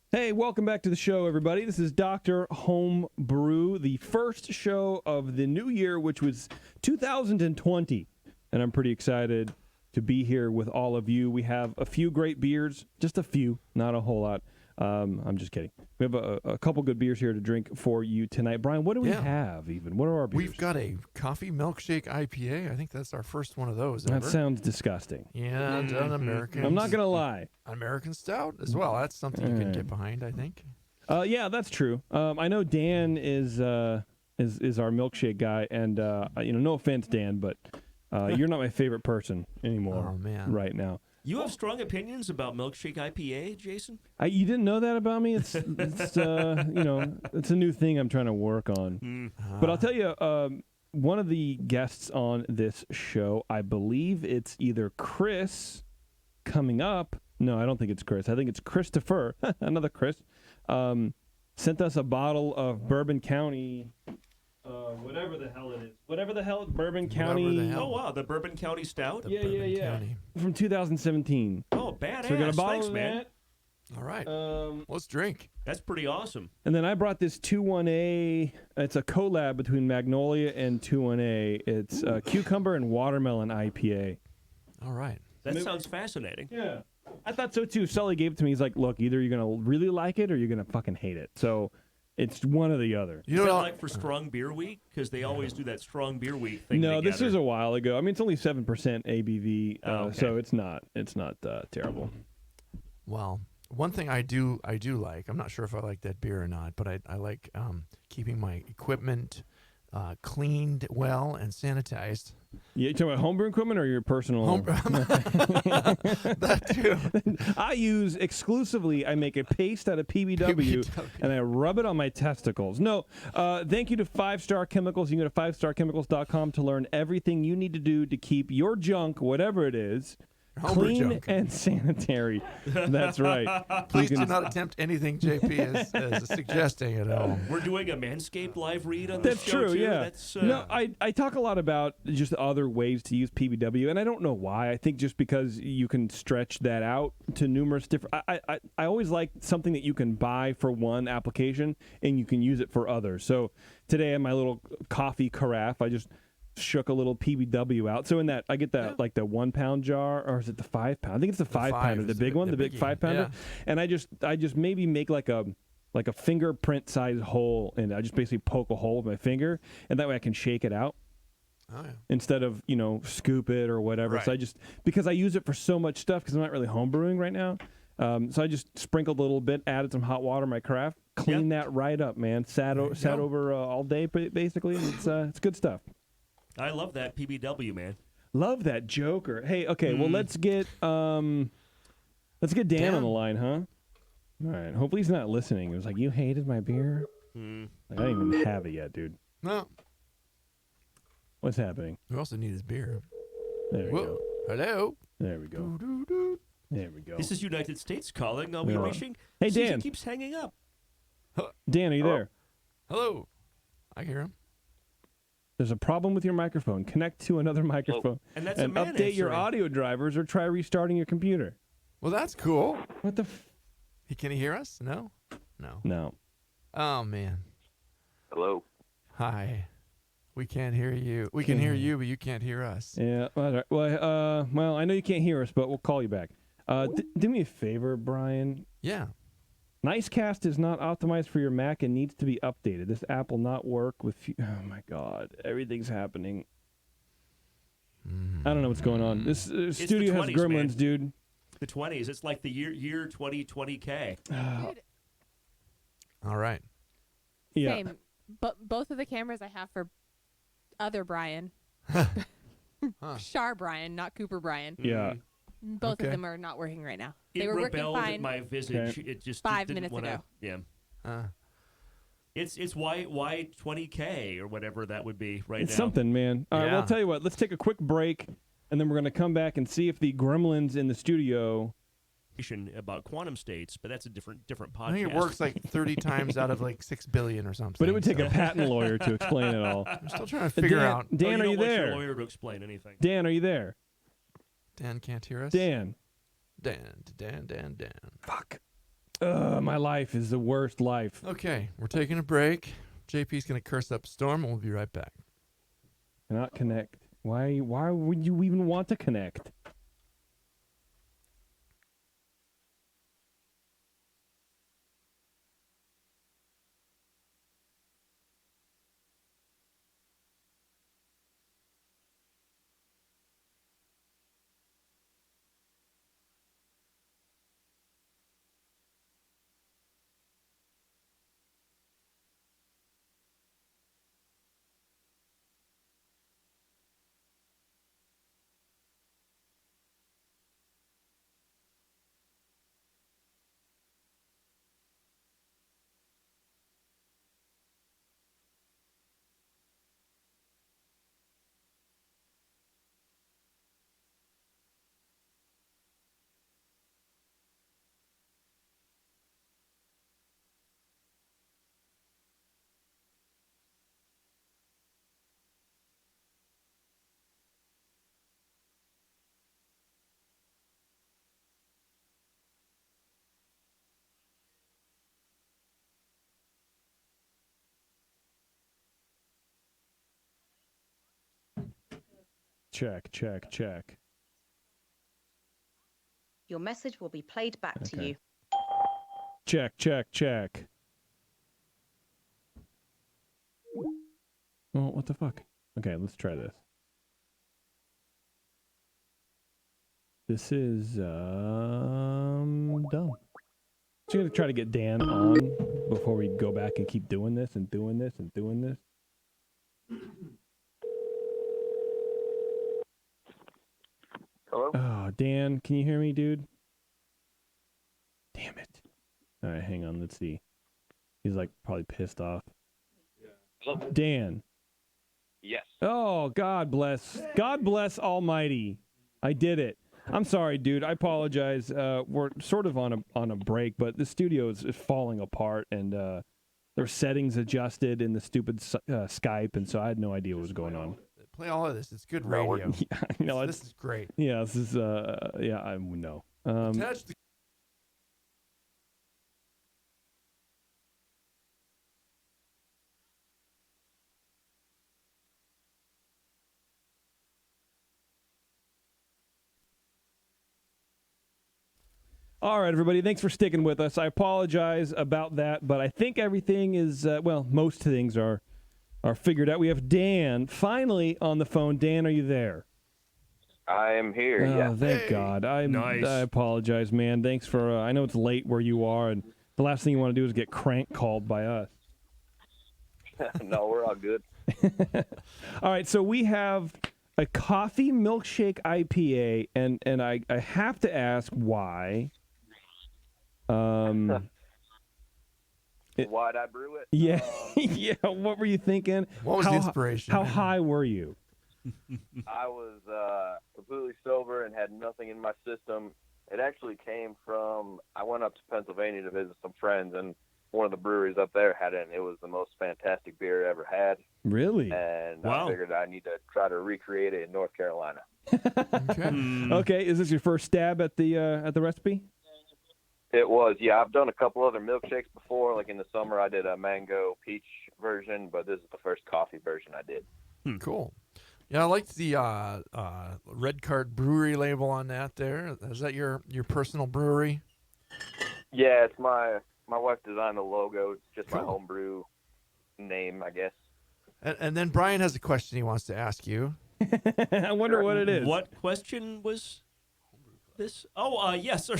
Hey, welcome back to the show, everybody. This is Dr. Homebrew, the first show of the new year, which was 2020. And I'm pretty excited to be here with all of you. We have a few great beers, just a few, not a whole lot. I'm just kidding. We have a couple good beers here to drink for you tonight. Brian, what do we have even? What are our beers? We've got a coffee milkshake IPA. I think that's our first one of those That ever. sounds disgusting. Yeah, and an American. I'm not going to lie. American Stout as well. That's something you can get behind, I think. Yeah, that's true. I know Dan is our milkshake guy, and no offense, Dan, but you're not my favorite person anymore. Oh, man. Right now. You have strong opinions about Milkshake IPA, Jason? You didn't know that about me? It's it's a new thing I'm trying to work on. But I'll tell you, one of the guests on this show, I believe it's either Chris coming up. No, I don't think it's Chris. I think it's Christopher, another Chris, sent us a bottle of Bourbon County, whatever the hell it is. Whatever the hell, Bourbon County. Oh, wow, the Bourbon County Stout? Yeah. County. From 2017. Oh, badass. So we got a bottle Thanks, of man. that. All right. Let's drink. That's pretty awesome. And then I brought this 21A. It's a collab between Magnolia and 21A. It's cucumber and watermelon IPA. All right. That sounds fascinating. Yeah. I thought so too. Sully gave it to me. He's like, look, either you're going to really like it or you're going to fucking hate it. So it's one or the other. You Is that know, like for Strong Beer Week? Because they always do that Strong Beer Week thing No, together. this is a while ago. I mean, it's only 7% ABV, okay. so it's not terrible. well, one thing I do like, I'm not sure if I like that beer or not, but I like keeping my equipment cleaned well and sanitized. Yeah, you talking about homebrew equipment or your personal? That too. I use exclusively, I make a paste out of PBW, and I rub it on my testicles. No, thank you to 5-Star Chemicals. You can go to 5starchemicals.com to learn everything you need to do to keep your junk, whatever it is, Homebrew clean junk. and sanitary. That's right. Please do not attempt anything JP is suggesting at all. We're doing a Manscaped live read on this That's show, true, too. yeah. That's, No, I talk a lot about just other ways to use PBW, and I don't know why. I think just because you can stretch that out to numerous different... I always like something that you can buy for one application, and you can use it for others. So today in my little coffee carafe, I just shook a little PBW out. So in that, I get that like the 1 pound jar, or is it the 5 pound? I think it's the 5 pounder, the big one, the big 5 pounder. Yeah. And I just maybe make like a fingerprint size hole, and I just basically poke a hole with my finger, and that way I can shake it out. Oh, yeah. Instead of, scoop it or whatever. Right. So because I use it for so much stuff, because I'm not really homebrewing right now. So I just sprinkled a little bit, added some hot water in my carafe, cleaned that right up, man. Sat over all day, basically. It's good stuff. I love that PBW, man. Love that Joker. Hey, okay, well let's get Dan on the line, huh? All right. Hopefully he's not listening. It was like, you hated my beer? Like, I don't even have it yet, dude. No. What's happening? We also need his beer. There we go. Hello. There we go. There we go. This is United States calling. Are we Yeah. reaching? Hey, See, Dan. He keeps hanging up. Dan, are you there? Hello. I hear him. There's a problem with your microphone. Connect to another microphone And that's a man update your answering. audio drivers or try restarting your computer. Well, that's cool. What the Can he hear us? No? No. No. Oh, man. Hello. Hi. We can't hear you. We can hear you, but you can't hear us. Yeah. All right. Well, I know you can't hear us, but we'll call you back. Do me a favor, Brian. Yeah. Nicecast is not optimized for your Mac and needs to be updated. This app will not work with... Oh, my God. Everything's happening. I don't know what's going on. This studio has 20s, gremlins, man. dude. The 20s. It's like the year 2020K. All right. Yeah. Same. But both of the cameras I have for other Brian. Char Brian, not Cooper Brian. Yeah. Both Okay. of them are not working right now. They It were working rebelled at fine. my visage. Okay. It just 5 didn't minutes wanna, ago. Yeah. It's why 20K or whatever that would be right It's now. something, man. All right, well, Yeah. I'll tell you what. Let's take a quick break, and then we're going to come back and see if the gremlins in the studio... About quantum states, but that's a different podcast. I think it works like 30 times out of like 6 billion or something. But it would take so a patent lawyer to explain it all. I'm still trying to figure Dan, out. Dan, you are you don't want there? your lawyer to explain anything. Dan, are you there? Dan can't hear us. Dan. Dan. Fuck. My life is the worst life. Okay, we're taking a break. JP's going to curse up a storm, and we'll be right back. Cannot connect. Why would you even want to connect? Check, check, check. Your message will be played back to Okay. you. Check, check, check. Oh, what the fuck? Okay, let's try this. This is dumb. So you're gonna try to get Dan on before we go back and keep doing this and doing this and doing this. Hello? Oh, Dan, can you hear me, dude? Damn it. All right, hang on. Let's see. He's like probably pissed off. Hello? Dan. Yes. Oh, God bless. God bless Almighty. I did it. I'm sorry, dude. I apologize. We're sort of on a break, but the studio is falling apart, and their settings adjusted in the stupid Skype, and so I had no idea what was going on. Play all of this. It's good No, radio. Yeah, no, This is great. yeah, this is yeah, I know. Attach the All right, everybody. Thanks for sticking with us. I apologize about that, but I think everything is well. Most things are figured out. We have Dan finally on the phone. Dan, are you there? I am here, Oh, thank God. Nice. I apologize, man. Thanks for. I know it's late where you are, and the last thing you want to do is get crank called by us. yeah. No, we're all good. All right, so we have a coffee milkshake IPA, and I have to ask why. Why'd I brew it? Yeah, yeah. What were you thinking? What was the inspiration? How high were you? I was completely sober and had nothing in my system. It actually came from, I went up to Pennsylvania to visit some friends, and one of the breweries up there had it, and it was the most fantastic beer I ever had. Really? And Wow. I figured I need to try to recreate it in North Carolina. Okay. Okay. Is this your first stab at the recipe? It was, yeah. I've done a couple other milkshakes before. Like in the summer, I did a mango peach version, but this is the first coffee version I did. Cool. Yeah, I liked the Red Card Brewery label on that there. Is that your personal brewery? Yeah, it's my wife designed the logo. It's just my Cool. homebrew name, I guess. And then Brian has a question he wants to ask you. I wonder what it is. What question was this? Oh, yes, sir.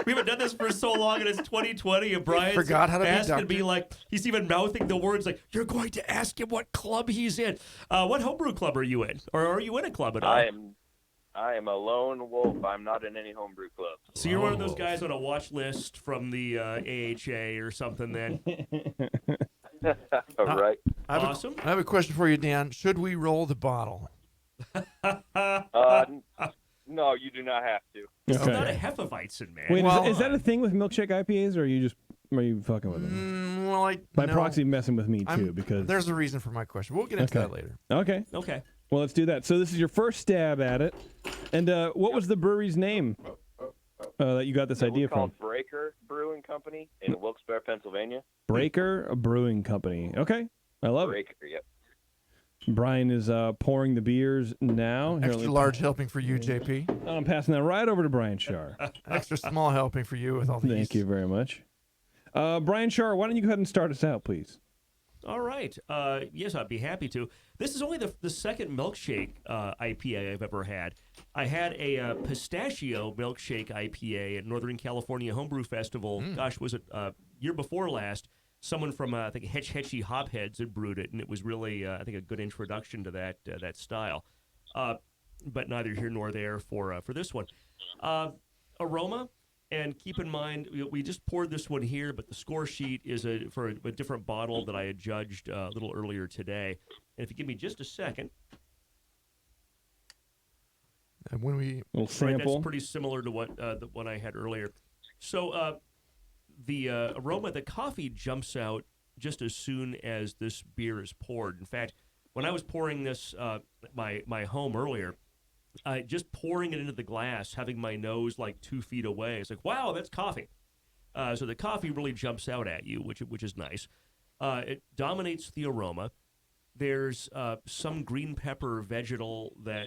We haven't done this for so long, and it's 2020, and Brian's forgot how to be asking doctor. me, like, he's even mouthing the words, like, you're going to ask him what club he's in. What homebrew club are you in? Or are you in a club at all? I am a lone wolf. I'm not in any homebrew clubs. So you're one of those guys on a watch list from the AHA or something then. All right. Awesome. I have a question for you, Dan. Should we roll the bottle? No, you do not have to. It's Okay. not a Hefeweizen, man. Wait, Well, is that a thing with milkshake IPAs, or are you fucking with them? Well, By no. proxy, messing with me too, I'm- because there's a reason for my question. We'll get into Okay. that later. okay. Okay. Well, let's do that. So this is your first stab at it, and what was the brewery's name? that you got this It idea was called from? Breaker Brewing Company in Wilkes-Barre, Pennsylvania. Breaker Brewing Company. Okay, I love Breaker, yep. it. Brian is pouring the beers now. Here, let Extra me- large helping for you, JP. I'm passing that right over to Brian Shar. Extra small helping for you with all the Thank yeast. you very much. Brian Shar, why don't you go ahead and start us out, please? All right. Yes, I'd be happy to. This is only the second milkshake IPA I've ever had. I had a pistachio milkshake IPA at Northern California Homebrew Festival. Gosh, was it year before last? Someone from I think Hetch Hetchy Hopheads had brewed it, and it was really I think a good introduction to that style. But neither here nor there for this one. Aroma. And keep in mind, we just poured this one here, but the score sheet is for a different bottle that I had judged a little earlier today. And if you give me just a second, And when we Little right, sample. that's pretty similar to what the one I had earlier. So the aroma, the coffee jumps out just as soon as this beer is poured. In fact, when I was pouring this my home earlier, just pouring it into the glass, having my nose like 2 feet away, it's like, wow, that's coffee. So the coffee really jumps out at you, which is nice. It dominates the aroma. There's some green pepper vegetal that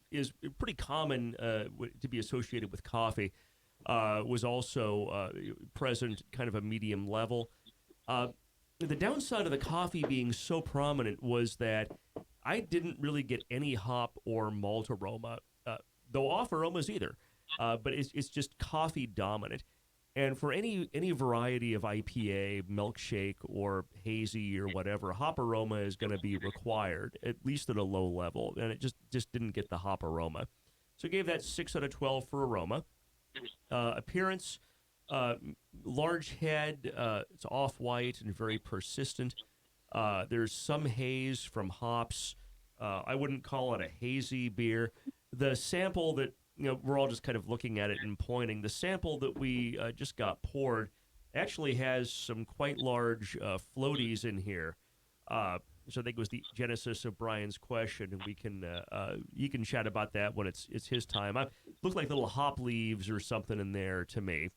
is pretty common to be associated with coffee. Was also present, kind of a medium level. The downside of the coffee being so prominent was that I didn't really get any hop or malt aroma, though off aromas either. But it's just coffee dominant. And for any variety of IPA, milkshake, or hazy or whatever, hop aroma is going to be required, at least at a low level. And it just didn't get the hop aroma. So I gave that 6 out of 12 for aroma. Appearance, large head, it's off-white and very persistent. There's some haze from hops. I wouldn't call it a hazy beer. The sample that, we're all just kind of looking at it and pointing. The sample that we just got poured actually has some quite large floaties in here. So I think it was the genesis of Brian's question, and we can you can chat about that when it's his time. Looked like little hop leaves or something in there to me.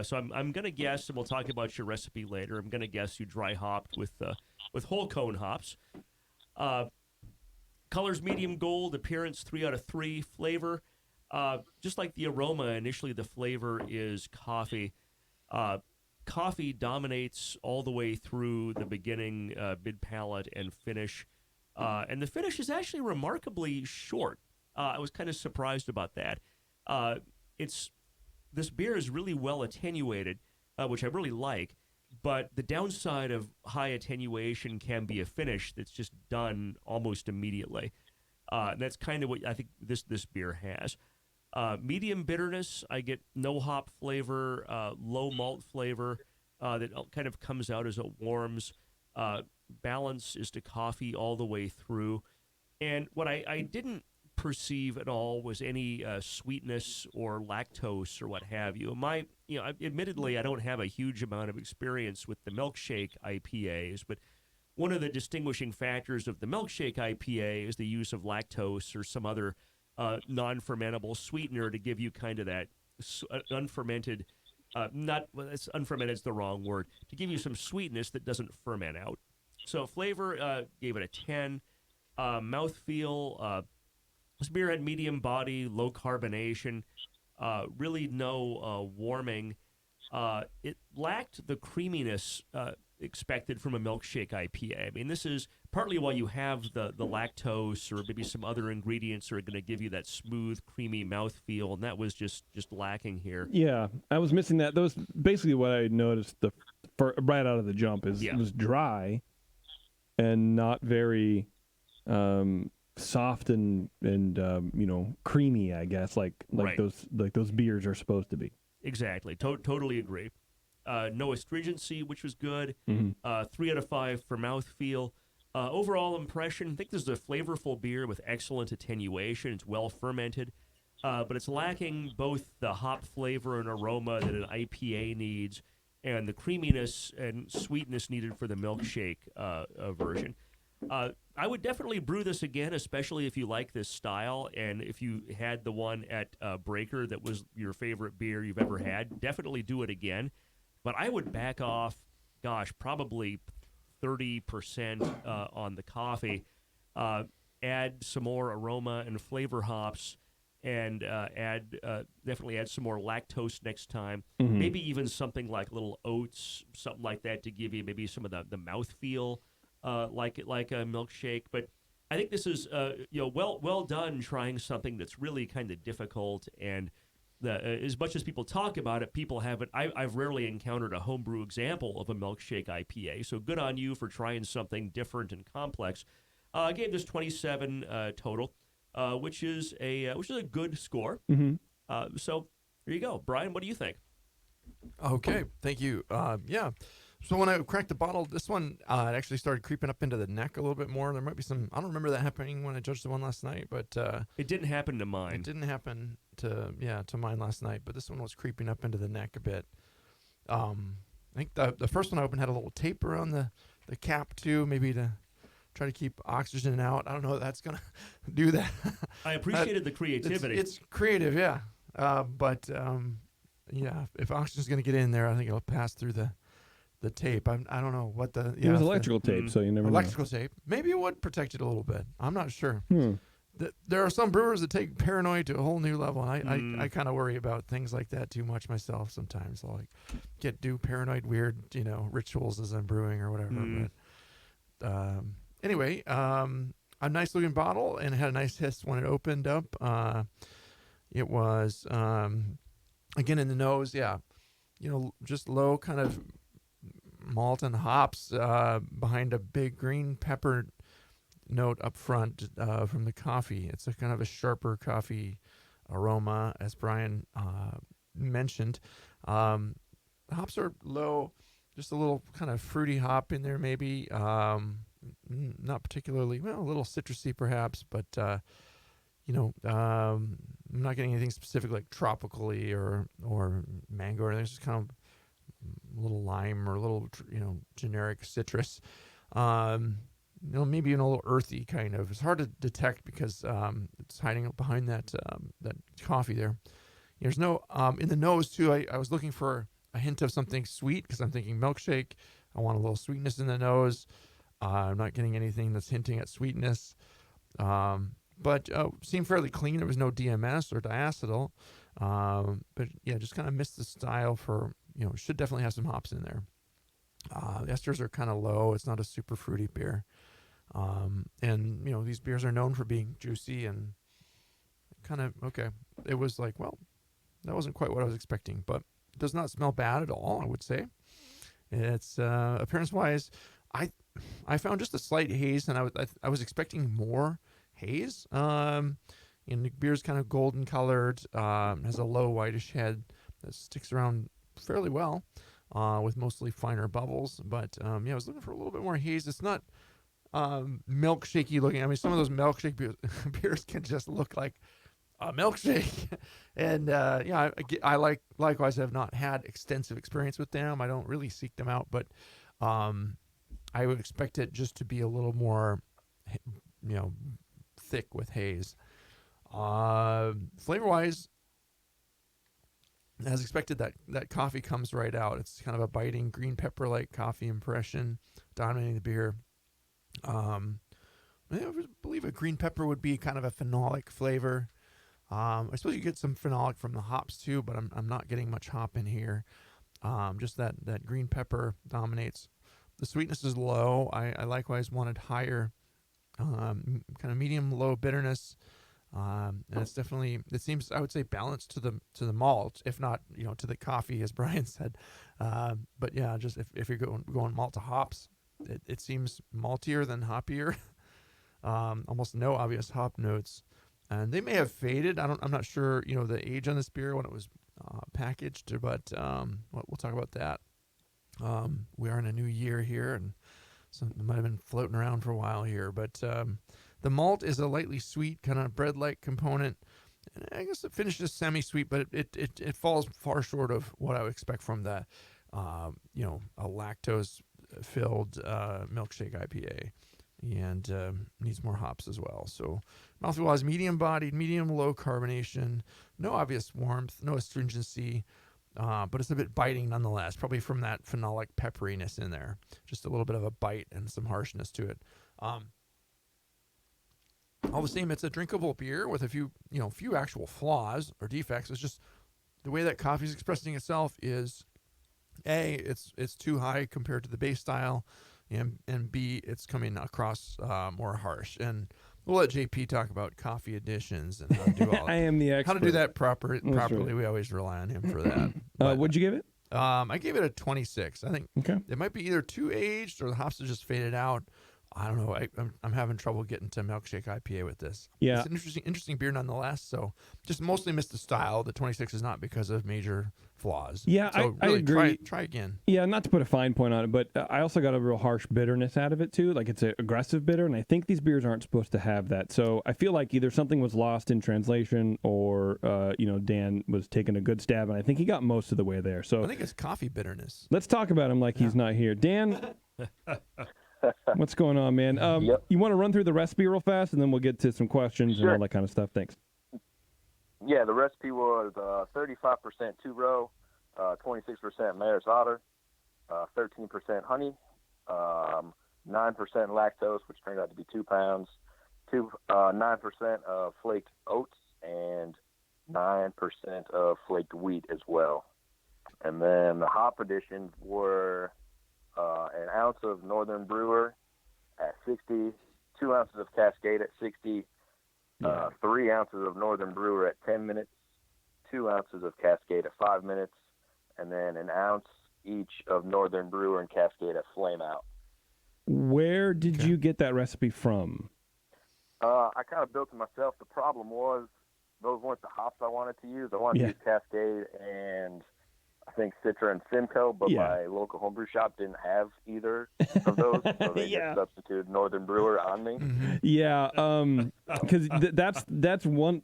So I'm gonna guess, and we'll talk about your recipe later. I'm gonna guess you dry hopped with whole cone hops. Colors medium gold. Appearance 3 out of 3. Flavor, just like the aroma, initially the flavor is coffee. Coffee dominates all the way through the beginning, mid palate, and finish. And the finish is actually remarkably short. I was kind of surprised about that. This beer is really well attenuated, which I really like. But the downside of high attenuation can be a finish that's just done almost immediately. And that's kind of what I think this beer has. Medium bitterness, I get no hop flavor, low malt flavor that kind of comes out as it warms. Balance is to coffee all the way through. And what I didn't perceive at all was any sweetness or lactose or what have you. Admittedly, I don't have a huge amount of experience with the milkshake IPAs, but one of the distinguishing factors of the milkshake IPA is the use of lactose or some other non-fermentable sweetener to give you kind of that unfermented, unfermented is the wrong word, to give you some sweetness that doesn't ferment out. So flavor, gave it a 10. Mouthfeel, this beer had medium body, low carbonation, really no warming. It lacked the creaminess expected from a milkshake IPA. I mean, this is partly why you have the lactose or maybe some other ingredients that are going to give you that smooth, creamy mouthfeel, and that was just lacking here. Yeah, I was missing that. That was basically what I noticed right out of the jump. It was dry and not very soft and creamy, I guess, like Right. those beers are supposed to be. Exactly. Totally agree. No astringency, which was good. Mm-hmm. 3 out of 5 for mouthfeel. Overall impression, I think this is a flavorful beer with excellent attenuation. It's well fermented, but it's lacking both the hop flavor and aroma that an IPA needs and the creaminess and sweetness needed for the milkshake version. I would definitely brew this again, especially if you like this style and if you had the one at Breaker that was your favorite beer you've ever had. Definitely do it again. But I would back off, probably 30% on the coffee. Add some more aroma and flavor hops, and definitely add some more lactose next time. Mm-hmm. Maybe even something like little oats, something like that, to give you maybe some of the mouthfeel, like a milkshake. But I think this is well done, trying something that's really kind of difficult. And as much as people talk about it, people haven't. I've rarely encountered a homebrew example of a milkshake IPA. So good on you for trying something different and complex. I gave this 27 total, which is a good score. Mm-hmm. So there you go, Brian. What do you think? Okay, thank you. Yeah. So when I cracked the bottle, this one it actually started creeping up into the neck a little bit more. There might be some. I don't remember that happening when I judged the one last night, but It didn't happen to mine. it didn't happen to mine last night. But this one was creeping up into the neck a bit. I think the first one I opened had a little tape around the cap too, maybe to try to keep oxygen out. I don't know if that's gonna do that. I appreciated the creativity. It's creative, yeah. But yeah, if oxygen's gonna get in there, I think it'll pass through the tape. I don't know what the. It was electrical tape, so you never electrical tape. Maybe it would protect it a little bit. I'm not sure. know. There are some brewers that take paranoid to a whole new level, and I kind of worry about things like that too much myself. Sometimes I'll do paranoid, weird, rituals as I'm brewing or whatever. But anyway, a nice looking bottle, and it had a nice hiss when it opened up. It was again in the nose, yeah, just low kind of malt and hops behind a big green pepper note up front from the coffee. It's a kind of a sharper coffee aroma, as Brian mentioned. Hops are low, just a little kind of fruity hop in there maybe. Not particularly, a little citrusy perhaps, but I'm not getting anything specific like tropically or mango or anything. It's just kind of a little lime or a little generic citrus. Maybe a little earthy kind of. It's hard to detect because it's hiding behind that coffee there. There's no in the nose too. I was looking for a hint of something sweet because I'm thinking milkshake. I want a little sweetness in the nose. I'm not getting anything that's hinting at sweetness. But seemed fairly clean. There was no DMS or diacetyl. But yeah, just kind of missed the style for, should definitely have some hops in there. The esters are kind of low. It's not a super fruity beer. And, these beers are known for being juicy and kind of, okay. It was like, well, that wasn't quite what I was expecting, but it does not smell bad at all, I would say. It's appearance-wise, I found just a slight haze, and I was expecting more haze. And the beer's kind of golden colored, has a low whitish head that sticks around fairly well, with mostly finer bubbles. But I was looking for a little bit more haze. It's not milkshakey looking. I mean, some of those milkshake beers can just look like a milkshake. And I likewise have not had extensive experience with them. I don't really seek them out, but I would expect it just to be a little more, thick with haze. Flavor-wise, as expected, that coffee comes right out. It's kind of a biting green pepper-like coffee impression dominating the beer. I believe a green pepper would be kind of a phenolic flavor. I suppose you get some phenolic from the hops too, but I'm not getting much hop in here. Just that green pepper dominates. The sweetness is low. I likewise wanted higher, kind of medium low bitterness. And it seems, I would say, balanced to the malt, if not, to the coffee, as Brian said. But yeah, just if you're going malt to hops, it seems maltier than hoppier. Almost no obvious hop notes. And they may have faded. I'm not sure, the age on this beer when it was packaged, but we'll talk about that. We are in a new year here, and some might have been floating around for a while here. But the malt is a lightly sweet, kind of bread-like component. And I guess it finishes semi-sweet, but it falls far short of what I would expect from the, a lactose-filled milkshake IPA. and needs more hops as well. So mouthfeel-wise, medium-bodied, medium-low carbonation, no obvious warmth, no astringency, but it's a bit biting nonetheless, probably from that phenolic pepperiness in there. Just a little bit of a bite and some harshness to it. All the same, it's a drinkable beer with a few actual flaws or defects. It's just the way that coffee is expressing itself is, A, it's too high compared to the base style, and B, it's coming across more harsh. And we'll let JP talk about coffee additions and how to do all I am the expert. how to do that properly. right. We always rely on him for that. But, What'd you give it? I gave it a 26. I think Okay. it might be either too aged or the hops have just faded out. I don't know. I'm having trouble getting to Milkshake IPA with this. Yeah. It's an interesting beer nonetheless. So just mostly missed the style. The 26 is not because of major flaws. Yeah, so I really agree. Try again. Yeah, not to put a fine point on it, but I also got a real harsh bitterness out of it too. Like it's an aggressive bitter, and I think these beers aren't supposed to have that. So I feel like either something was lost in translation, or Dan was taking a good stab, and I think he got most of the way there. So I think it's coffee bitterness. let's talk about him like he's not here. Dan, what's going on, man? Yep. You want to run through the recipe real fast, and then we'll get to some questions and Sure. all that kind of stuff. Thanks. Yeah, the recipe was 35% two-row, 26% Maris Otter, 13% honey, 9% lactose, which turned out to be 2 pounds, 9% of flaked oats, and 9% of flaked wheat as well. And then the hop additions were an ounce of Northern Brewer at 60, 2 ounces of Cascade at 60, 3 ounces of Northern Brewer at 10 minutes, 2 ounces of Cascade at 5 minutes, and then an ounce each of Northern Brewer and Cascade at Flame Out. Where did you get that recipe from? I kind of built it myself. The problem was those weren't the hops I wanted to use. I wanted to use Cascade and I think Citra and Simcoe, but my local homebrew shop didn't have either of those, so they just substituted Northern Brewer on me. Yeah, because that's one.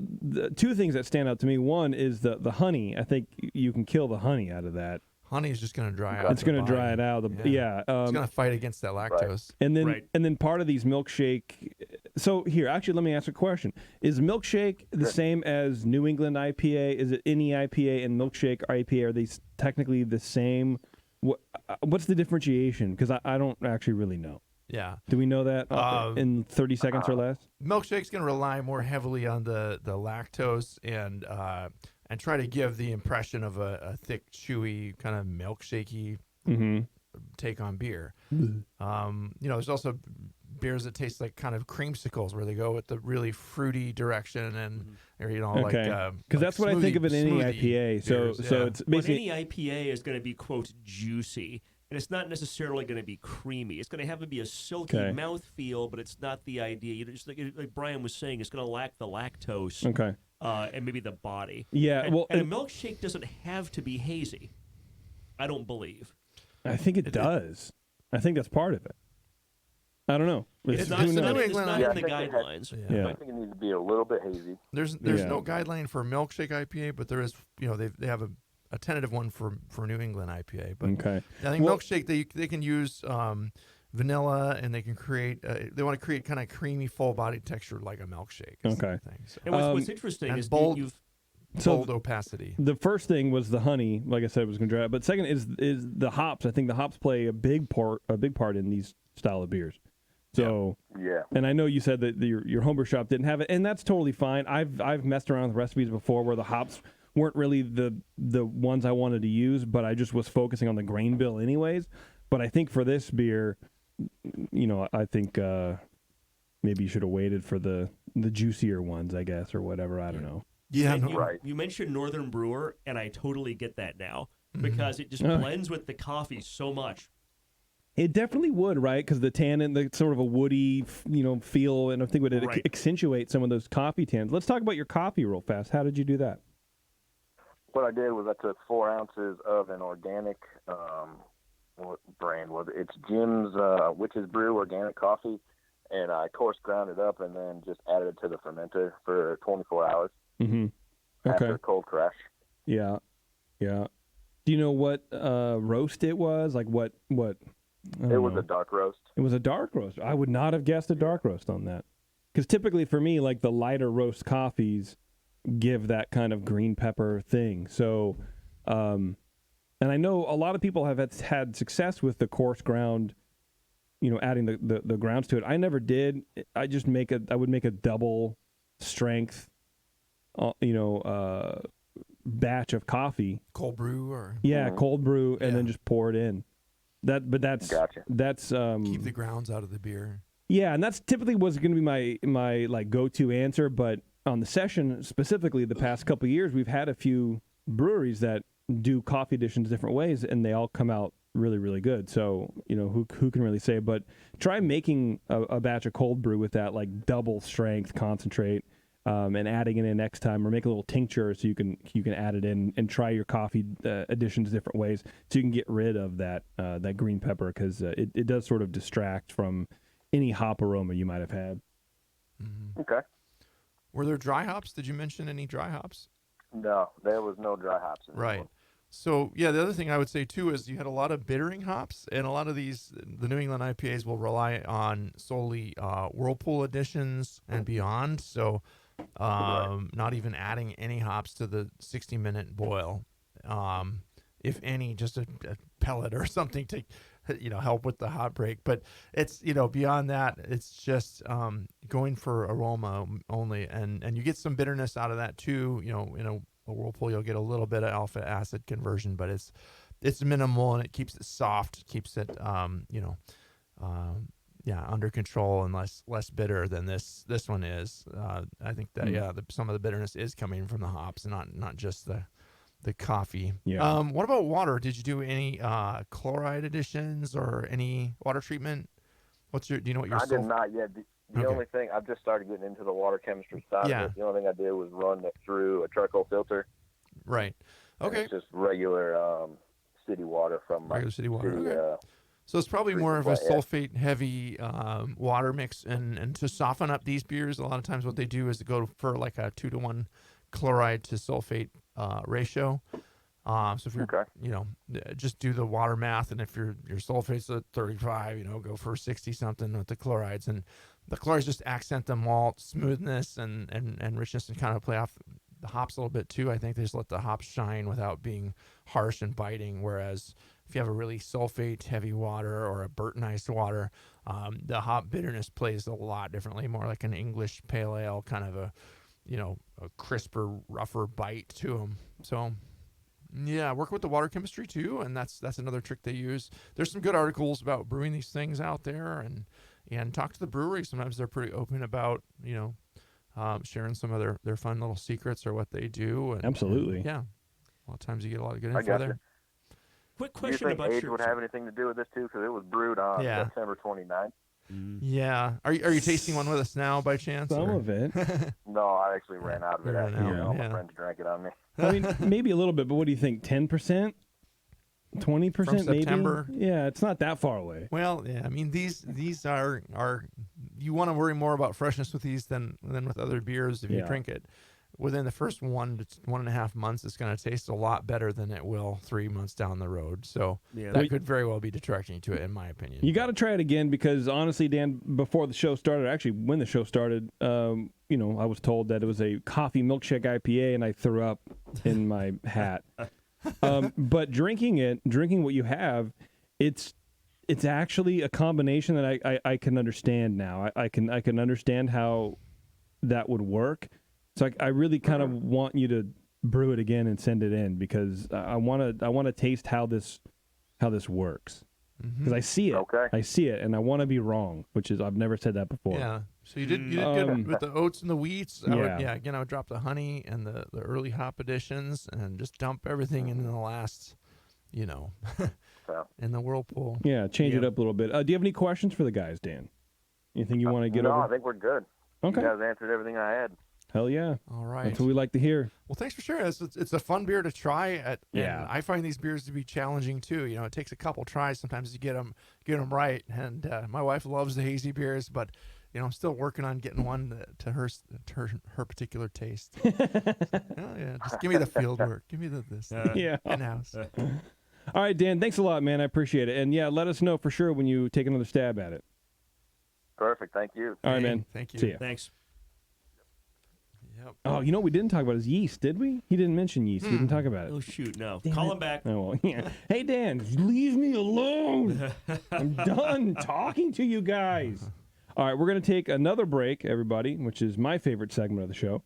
Two things that stand out to me. One is the honey. I think you can kill the honey out of that. Honey is just going to dry out. It's going to dry it out. it's It's going to fight against that lactose. And then part of these milkshake. So here, actually, let me ask a question: is milkshake the same as New England IPA? Is it any IPA and milkshake IPA? Are these technically the same? What's the differentiation? Because I don't actually really know. Yeah. Do we know that in 30 seconds or less? Milkshake's going to rely more heavily on the lactose and try to give the impression of a thick, chewy, kind of milkshakey take on beer. There's also beers that taste like kind of creamsicles, where they go with the really fruity direction and because that's what I think of in any IPA. So it's basically any IPA is going to be quote juicy. And it's not necessarily going to be creamy. It's going to have to be a silky mouthfeel, but it's not the idea. Just like Brian was saying, it's going to lack the lactose and maybe the body. Yeah, and a milkshake doesn't have to be hazy, I don't believe. I think it does. I think that's part of it. I don't know. It's not in the guidelines. I think it needs to be a little bit hazy. There's no guideline for milkshake IPA, but there is. They have a tentative one for New England IPA. But I think milkshake they can use vanilla, and they can create. They want to create kind of creamy, full-bodied texture like a milkshake. Okay. So. And what's interesting is bold opacity. The first thing was the honey, like I said, was going to dry out. But second is the hops. I think the hops play a big part in these style of beers. So and I know you said that your homebrew shop didn't have it, and that's totally fine. I've messed around with recipes before where the hops weren't really the ones I wanted to use, but I just was focusing on the grain bill anyways. But I think for this beer, I think maybe you should have waited for the juicier ones, I guess, or whatever. I don't know. Yeah, you mentioned Northern Brewer, and I totally get that now because it just blends with the coffee so much. It definitely would, right? Because the tannin, the sort of a woody, feel, and I think would accentuate some of those coffee tannins. Let's talk about your coffee real fast. How did you do that? What I did was I took 4 ounces of an organic, what brand was it? It's Jim's Witch's Brew organic coffee, and I coarse ground it up and then just added it to the fermenter for 24 hours after cold crash. Yeah. Do you know what roast it was? Like what I don't It was know. a dark roast. It was a dark roast. I would not have guessed a dark roast on that. Because typically for me, like the lighter roast coffees give that kind of green pepper thing. So, and I know a lot of people have had success with the coarse ground, adding the grounds to it. I never did. I would make a double strength, batch of coffee. Cold brew or Cold brew, and Yeah. then just pour it in. That's Gotcha. That's keep the grounds out of the beer. yeah, and that's typically was going to be my like go-to answer. But on the session specifically, the past couple of years, we've had a few breweries that do coffee additions different ways, and they all come out really, really good. So who can really say? But try making a batch of cold brew with that like double strength concentrate, and adding it in next time, or make a little tincture so you can add it in, and try your coffee additions different ways so you can get rid of that green pepper, because it does sort of distract from any hop aroma you might have had. Mm-hmm. Okay. Were there dry hops? Did you mention any dry hops? No, there was no dry hops in this Right. one. So, yeah, the other thing I would say, too, is you had a lot of bittering hops, and a lot of the New England IPAs will rely on solely Whirlpool additions and beyond. So, not even adding any hops to the 60-minute boil. If any, just a pellet or something to, help with the hop break. But it's, beyond that, it's just going for aroma only. And you get some bitterness out of that, too. In a Whirlpool, you'll get a little bit of alpha acid conversion, but it's minimal, and it keeps it soft, keeps it under control and less bitter than this one is. I think that some of the bitterness is coming from the hops, and not just the coffee. Yeah. What about water? Did you do any chloride additions or any water treatment? Do you know what your I did not yet. The Okay. only thing, I've just started getting into the water chemistry side Yeah. of it. The only thing I did was run it through a charcoal filter. Right. And Okay. It's just regular city water from my Regular city water. city, Okay. So it's probably more of a treatment plant, sulfate-heavy water mix, and to soften up these beers, a lot of times what they do is to go for like a 2-to-1 chloride to sulfate ratio. So if you're, Okay. just do the water math, and if your sulfate's at 35, go for 60 something with the chlorides, and the chlorides just accent the malt smoothness and richness, and kind of play off the hops a little bit too. I think they just let the hops shine without being harsh and biting. Whereas if you have a really sulfate heavy water or a Burtonized water, the hop bitterness plays a lot differently, more like an English pale ale, kind of a crisper, rougher bite to them. So yeah, work with the water chemistry too, and that's another trick they use. There's some good articles about brewing these things out there, and talk to the brewery. Sometimes they're pretty open about sharing some of their fun little secrets or what they do. And, Absolutely. yeah, a lot of times you get a lot of good I info gotcha. there. Quick Do you question think about age your would have anything to do with this too? Because it was brewed on Yeah. September 29th. Yeah, are you tasting one with us now by chance? Some or- of it. No, I actually ran out of it. You ran After, out, all yeah. my friends drank it on me. I mean, maybe a little bit, but what do you think? 10%? 20% maybe? September? Yeah, it's not that far away. Well, yeah, I mean these are you want to worry more about freshness with these than with other beers if you Yeah. drink it. Within the first 1 to 1.5 months, it's going to taste a lot better than it will 3 months down the road. So Yeah. that could very well be detracting to it, in my opinion. You got to try it again, because honestly, Dan, before the show started, actually when the show started, I was told that it was a coffee milkshake IPA, and I threw up in my hat. But drinking what you have, it's actually a combination that I can understand now. I can understand how that would work. So I really kind of want you to brew it again and send it in, because I want to taste how this works, because I see it. Okay. I see it, and I want to be wrong, which is I've never said that before. Yeah. So you did good with the oats and the wheats. I would drop the honey and the early hop additions and just dump everything in the last, in the whirlpool. Yeah, change it Yeah. up a little bit. Do you have any questions for the guys, Dan? Anything you want to get No, over? I think we're good. Okay. You guys answered everything I had. Hell yeah. All right. That's what we like to hear. Well, thanks for sharing. It's a fun beer to try. And Yeah. I find these beers to be challenging too. It takes a couple tries sometimes to get them right. And my wife loves the hazy beers, but I'm still working on getting one to her particular taste. Oh, yeah, just give me the field work. Give me this Yeah. in house. All right, Dan, thanks a lot, man. I appreciate it. And yeah, let us know for sure when you take another stab at it. Perfect. Thank you. All right, man. Thank you. See ya. Thanks. Yep. Oh, you know what we didn't talk about is yeast, did we? He didn't mention yeast. We didn't talk about it. Oh, shoot, no. Damn Call it. him back. Oh, well, yeah. Hey, Dan, leave me alone. I'm done talking to you guys. All right, we're going to take another break, everybody, which is my favorite segment of the show.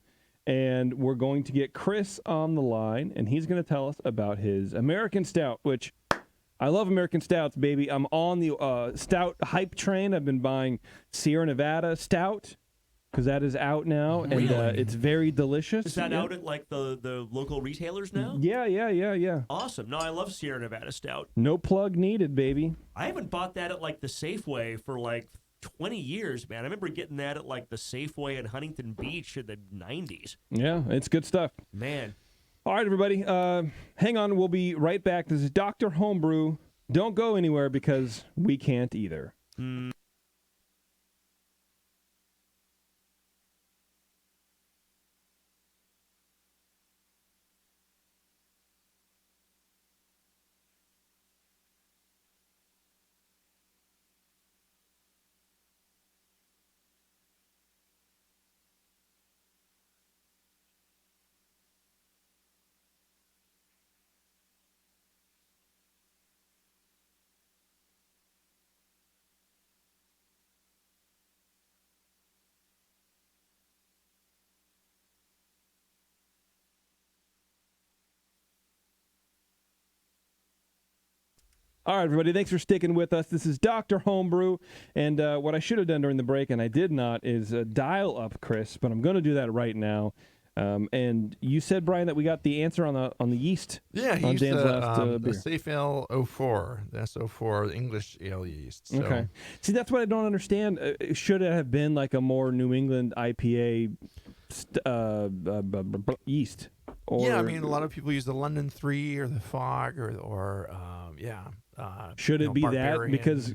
And we're going to get Chris on the line, and he's going to tell us about his American Stout, which I love American Stouts, baby. I'm on the Stout hype train. I've been buying Sierra Nevada Stout because that is out now, and it's very delicious. Is that out at like the local retailers now? Yeah. Awesome. No, I love Sierra Nevada Stout. No plug needed, baby. I haven't bought that at like the Safeway for like 20 years, man. I remember getting that at like the Safeway in Huntington Beach in the 90s. Yeah, it's good stuff. Man. All right, everybody. Hang on. We'll be right back. This is Dr. Homebrew. Don't go anywhere because we can't either. All right, everybody, thanks for sticking with us. This is Dr. Homebrew, and what I should have done during the break, and I did not, is dial up Chris, but I'm going to do that right now. And you said, Brian, that we got the answer on the yeast. Yeah, he on used Dan's last the beer. Safe Ale 04, the S04, the English ale yeast. So. Okay. See, that's what I don't understand. Should it have been like a more New England IPA yeast? Or, Yeah, I mean, a lot of people use the London 3 or the Fog should it be that? Barbarian. Because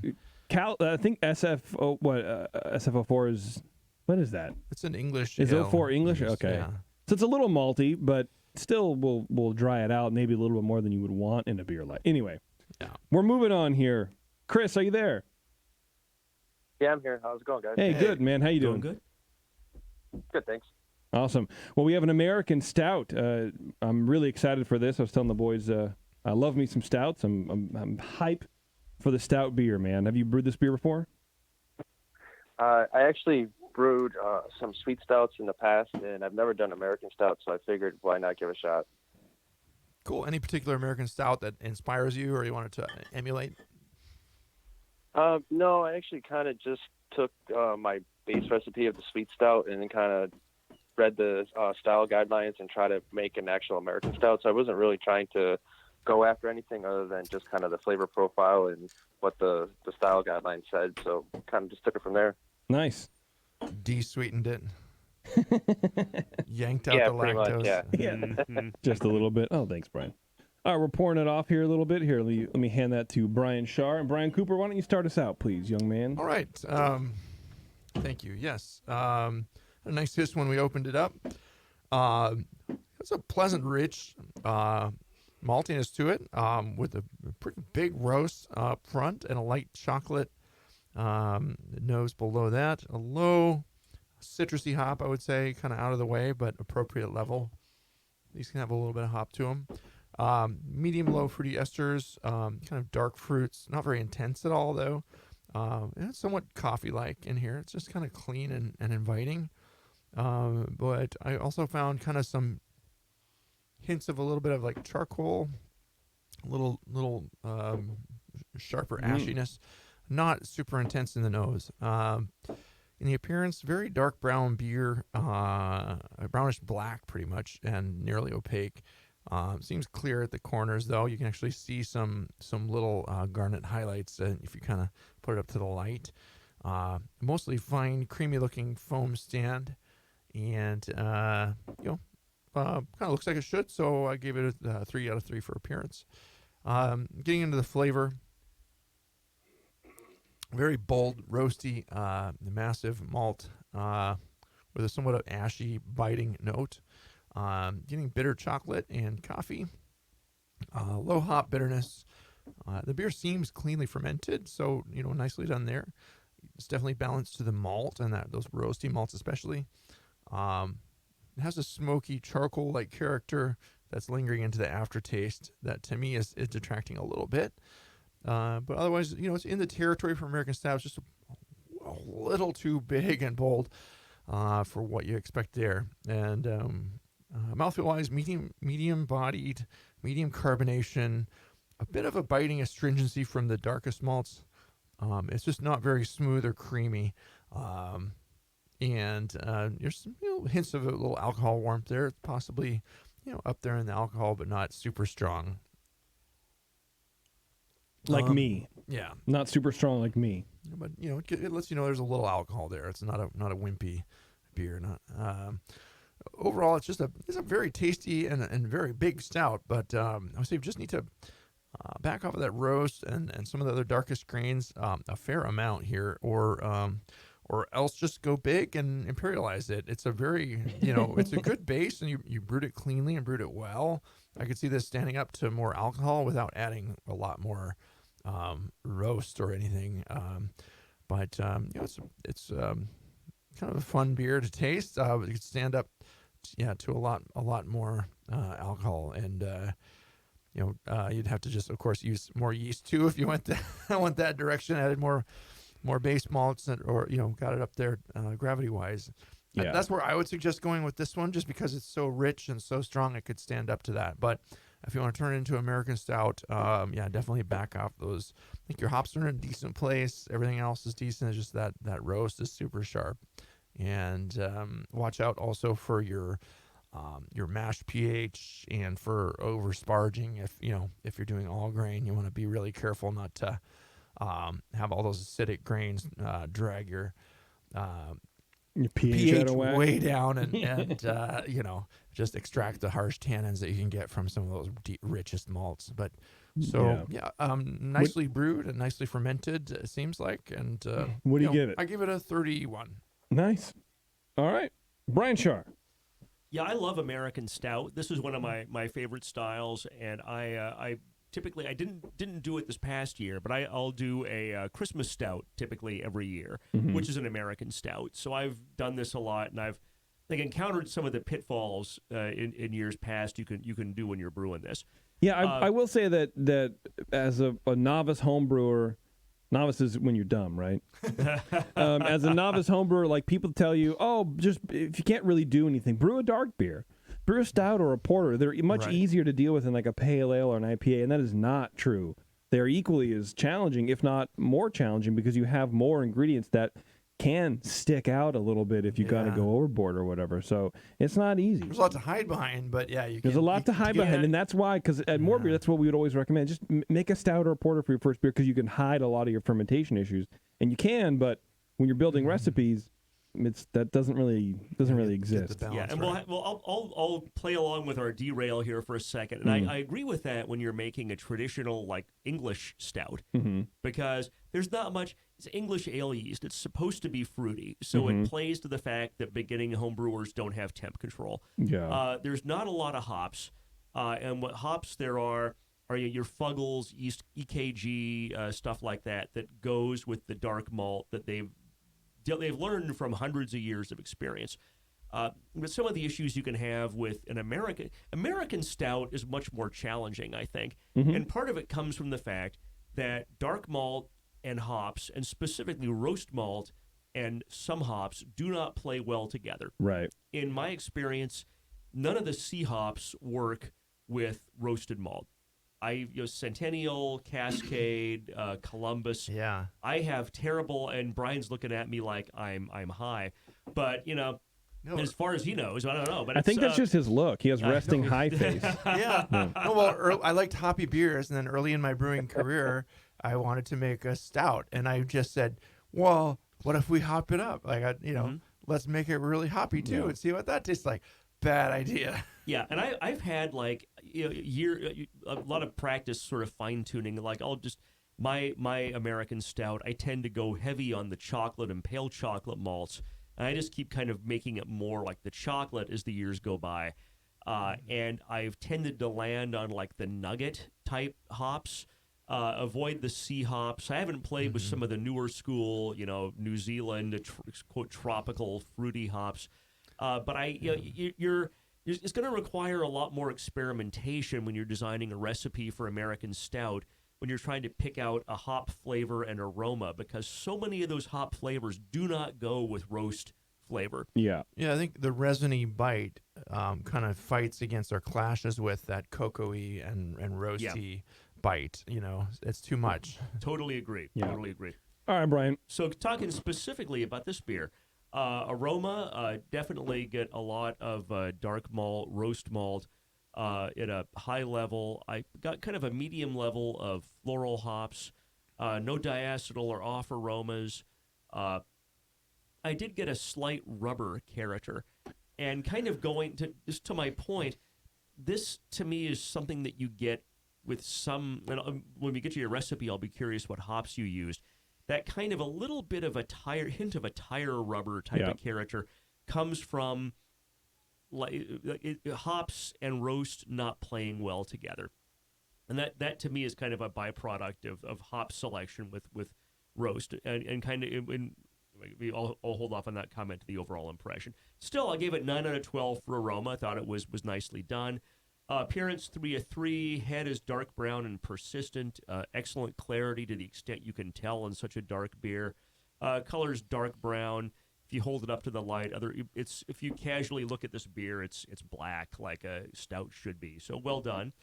I think SF04 is, what is that? It's an English Is ale 04 English? yeast, Okay. yeah. So it's a little malty, but still will dry it out maybe a little bit more than you would want in a beer like. Anyway, Yeah. we're moving on here. Chris, are you there? Yeah, I'm here. How's it going, guys? Hey, good, man. How you doing? Good? Good, thanks. Awesome. Well, we have an American Stout. I'm really excited for this. I was telling the boys I love me some stouts. I'm hype for the stout beer, man. Have you brewed this beer before? I actually brewed some sweet stouts in the past, and I've never done American stout, so I figured why not give it a shot. Cool. Any particular American stout that inspires you or you wanted to emulate? No, I actually kind of just took my base recipe of the sweet stout and then kind of read the style guidelines and try to make an actual American stout. So I wasn't really trying to go after anything other than just kind of the flavor profile and what the style guidelines said. So kind of just took it from there. Nice. De-sweetened it. Yanked out Yeah, the pretty much, lactose. yeah. Mhm. Just a little bit. Oh, thanks, Brian. All right, we're pouring it off here a little bit. Here, let me hand that to Brian Shar. And Brian Cooper, why don't you start us out, please, young man? All right. Thank you. Yes. A nice hiss when we opened it up. It's a pleasant, rich maltiness to it with a pretty big roast up front and a light chocolate nose below that. A low citrusy hop, I would say, kind of out of the way, but appropriate level. These can have a little bit of hop to them. Medium-low fruity esters, kind of dark fruits, not very intense at all, though. And it's somewhat coffee-like in here. It's just kind of clean and inviting. But I also found kind of some hints of a little bit of like charcoal, a little sharper ashiness, not super intense in the nose. In the appearance, very dark brown beer, brownish black pretty much, and nearly opaque. Seems clear at the corners, though. You can actually see some little garnet highlights if you kind of put it up to the light. Mostly fine, creamy-looking foam stand, and kind of looks like it should. So I gave it a 3 out of 3 for appearance. Getting into the flavor, very bold, roasty, massive malt with a somewhat of ashy, biting note. Getting bitter chocolate and coffee. Low hop bitterness. The beer seems cleanly fermented, so nicely done there. It's definitely balanced to the malt and those roasty malts especially. It has a smoky charcoal-like character that's lingering into the aftertaste that to me is detracting a little bit. But otherwise, it's in the territory for American Stout. It's just a little too big and bold for what you expect there. And mouthfeel-wise, medium bodied, medium carbonation, a bit of a biting astringency from the darkest malts. It's just not very smooth or creamy. And there's some hints of a little alcohol warmth there. It's possibly up there in the alcohol, but not super strong. Like me. Yeah. Not super strong like me. But it lets you know there's a little alcohol there. It's not a wimpy beer. Overall, it's a very tasty and very big stout. But I would say you just need to back off of that roast and some of the other darkest grains a fair amount here, or else just go big and imperialize it. It's a very it's a good base, and you brewed it cleanly and brewed it well. I could see this standing up to more alcohol without adding a lot more roast or anything. But it's kind of a fun beer to taste. It could stand up, to a lot more alcohol, and you'd have to just, of course, use more yeast too if you went that direction. Added more base malts, or got it up there gravity wise. Yeah. That's where I would suggest going with this one, just because it's so rich and so strong, it could stand up to that. But if you want to turn it into American Stout, definitely back off those. I think your hops are in a decent place. Everything else is decent. It's just that roast is super sharp. And watch out also for your mash pH and for over sparging. If you're doing all grain, you want to be really careful not to have all those acidic grains drag your pH out of whack. way down and just extract the harsh tannins that you can get from some of those richest malts. But nicely brewed and nicely fermented, it seems like. And what do you give it? I give it a 31. Nice. All right, Brian Shar. Yeah, I love American Stout. This is one of my favorite styles, and I typically, I didn't do it this past year, but I'll do a Christmas Stout typically every year, which is an American Stout. So I've done this a lot, and I've encountered some of the pitfalls in years past you can do when you're brewing this. Yeah, I will say that as a novice home brewer, novice is when you're dumb, right? As a novice home brewer, like, people tell you, just if you can't really do anything, brew a dark beer. Brew a stout or a porter. They're much easier to deal with than like a pale ale or an IPA, and that is not true. They're equally as challenging, if not more challenging, because you have more ingredients that can stick out a little bit if you got to go overboard or whatever. So it's not easy. There's a lot to hide behind, but there's a lot to hide behind, and that's why, because at More Beer, that's what we would always recommend. Just make a stout or a porter for your first beer, because you can hide a lot of your fermentation issues, and you can. But when you're building recipes, that doesn't really exist. Yeah, and I'll play along with our derail here for a second, and I agree with that when you're making a traditional like English stout, because there's not much. It's English ale yeast. It's supposed to be fruity, so it plays to the fact that beginning homebrewers don't have temp control. Yeah, there's not a lot of hops, and what hops there are your Fuggles, yeast, EKG, stuff like that goes with the dark malt that they've learned from hundreds of years of experience. But some of the issues you can have with an American Stout is much more challenging, I think. And part of it comes from the fact that dark malt and hops, and specifically roast malt and some hops, do not play well together. Right. In my experience, none of the C hops work with roasted malt. Centennial, Cascade, Columbus. Yeah. I have terrible, and Brian's looking at me like I'm high, but as far as he knows, I don't know. But I think that's just his look. He has resting high face. Yeah. I liked hoppy beers, and then early in my brewing career, I wanted to make a stout, and I just said, "Well, what if we hop it up? Like, let's make it really hoppy too, and see what that tastes like." Bad idea. Yeah, and I've had like a lot of practice, sort of fine tuning. Like my American Stout, I tend to go heavy on the chocolate and pale chocolate malts, and I just keep kind of making it more like the chocolate as the years go by. and I've tended to land on like the nugget type hops. Avoid the sea hops. I haven't played with some of the newer school, New Zealand quote tropical fruity hops, but it's going to require a lot more experimentation when you're designing a recipe for American Stout, when you're trying to pick out a hop flavor and aroma, because so many of those hop flavors do not go with roast flavor. Yeah, I think the resiny bite kind of fights against or clashes with that cocoa-y and roasty bite. It's too much. Totally agree. Yeah. Totally agree. All right, Brian. So talking specifically about this beer, aroma, definitely get a lot of dark malt, roast malt at a high level. I got kind of a medium level of floral hops, no diacetyl or off aromas. I did get a slight rubber character. And kind of going to my point, this to me is something that you get with some, and when we get to your recipe, I'll be curious what hops you used. That kind of a little bit of a hint of a tire rubber type of character comes from hops and roast not playing well together. And that to me is kind of a byproduct of hop selection with roast. And kind of, I'll hold off on that comment to the overall impression. Still, I gave it 9 out of 12 for aroma. I thought it was nicely done. Appearance 3 of 3. Head is dark brown and persistent. Excellent clarity to the extent you can tell in such a dark beer. Color's dark brown. If you hold it up to the light, if you casually look at this beer, it's black like a stout should be. So well done.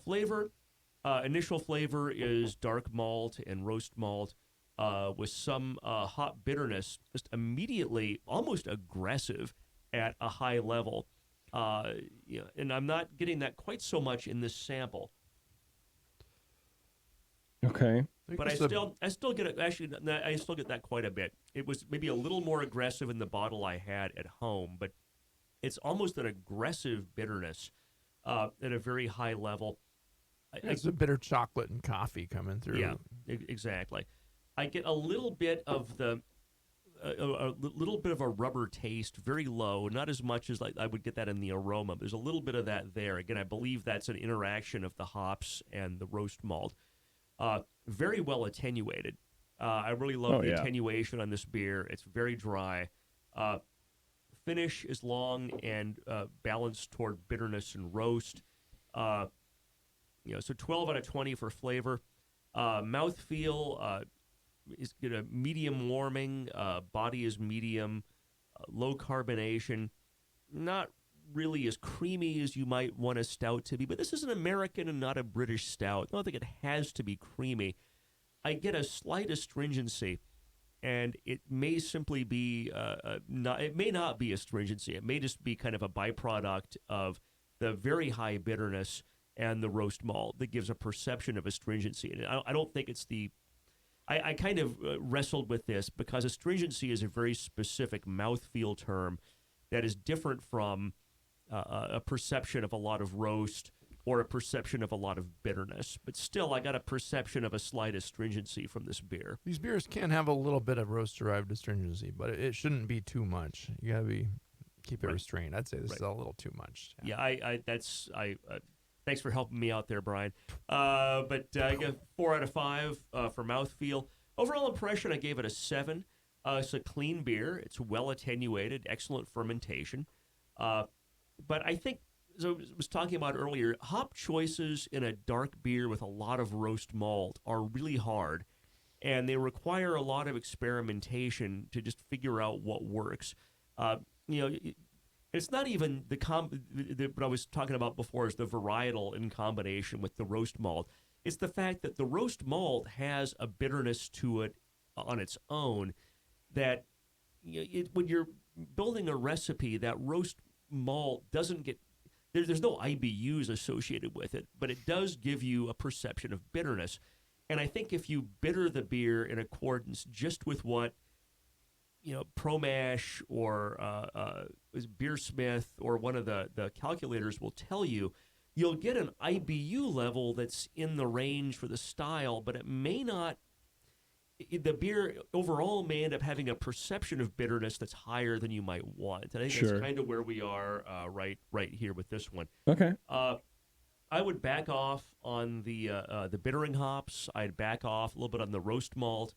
Flavor. Initial flavor is dark malt and roast malt with some hop bitterness, just immediately almost aggressive at a high level. And I'm not getting that quite so much in this sample. Okay. But I still get it. Actually, I still get that quite a bit. It was maybe a little more aggressive in the bottle I had at home, but it's almost an aggressive bitterness at a very high level. It's a bitter chocolate and coffee coming through. Yeah, exactly. I get a little bit of a little bit of a rubber taste, very low, not as much as like I would get that in the aroma. There's a little bit of that there. Again, I believe that's an interaction of the hops and the roast malt. Very well attenuated. I really love the attenuation on this beer. It's very dry. Finish is long and balanced toward bitterness and roast. So 12 out of 20 for flavor. Mouthfeel is a medium warming. Body is medium. Low carbonation. Not really as creamy as you might want a stout to be, but this is an American and not a British stout. I don't think it has to be creamy. I get a slight astringency, and it may simply be it may not be astringency. It may just be kind of a byproduct of the very high bitterness and the roast malt that gives a perception of astringency. And I don't think it's the... I kind of wrestled with this because astringency is a very specific mouthfeel term that is different from a perception of a lot of roast or a perception of a lot of bitterness. But still, I got a perception of a slight astringency from this beer. These beers can have a little bit of roast-derived astringency, but it shouldn't be too much. You got to keep it restrained. I'd say this is a little too much. Yeah, thanks for helping me out there, Brian. But I got 4 out of 5 for mouthfeel. Overall impression, I gave it a 7. It's a clean beer. It's well attenuated, excellent fermentation. But I think, as I was talking about earlier, hop choices in a dark beer with a lot of roast malt are really hard, and they require a lot of experimentation to just figure out what works. It's not even what I was talking about before is the varietal in combination with the roast malt. It's the fact that the roast malt has a bitterness to it on its own that when you're building a recipe, that roast malt doesn't get... There's no IBUs associated with it, but it does give you a perception of bitterness. And I think if you bitter the beer in accordance just with what ProMash or Beersmith or one of the calculators will tell you, you'll get an IBU level that's in the range for the style, but it may not the beer overall may end up having a perception of bitterness that's higher than you might want. And I think that's kind of where we are right here with this one. Okay. I would back off on the bittering hops. I'd back off a little bit on the roast malt.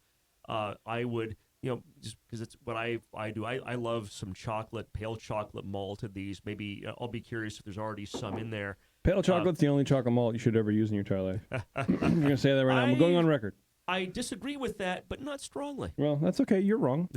I would, just because it's what I do. I love some pale chocolate malt in these. Maybe I'll be curious if there's already some in there. Pale chocolate's the only chocolate malt you should ever use in your entire life. I'm going to say that right now. I'm going on record. I disagree with that, but not strongly. Well, that's okay. You're wrong.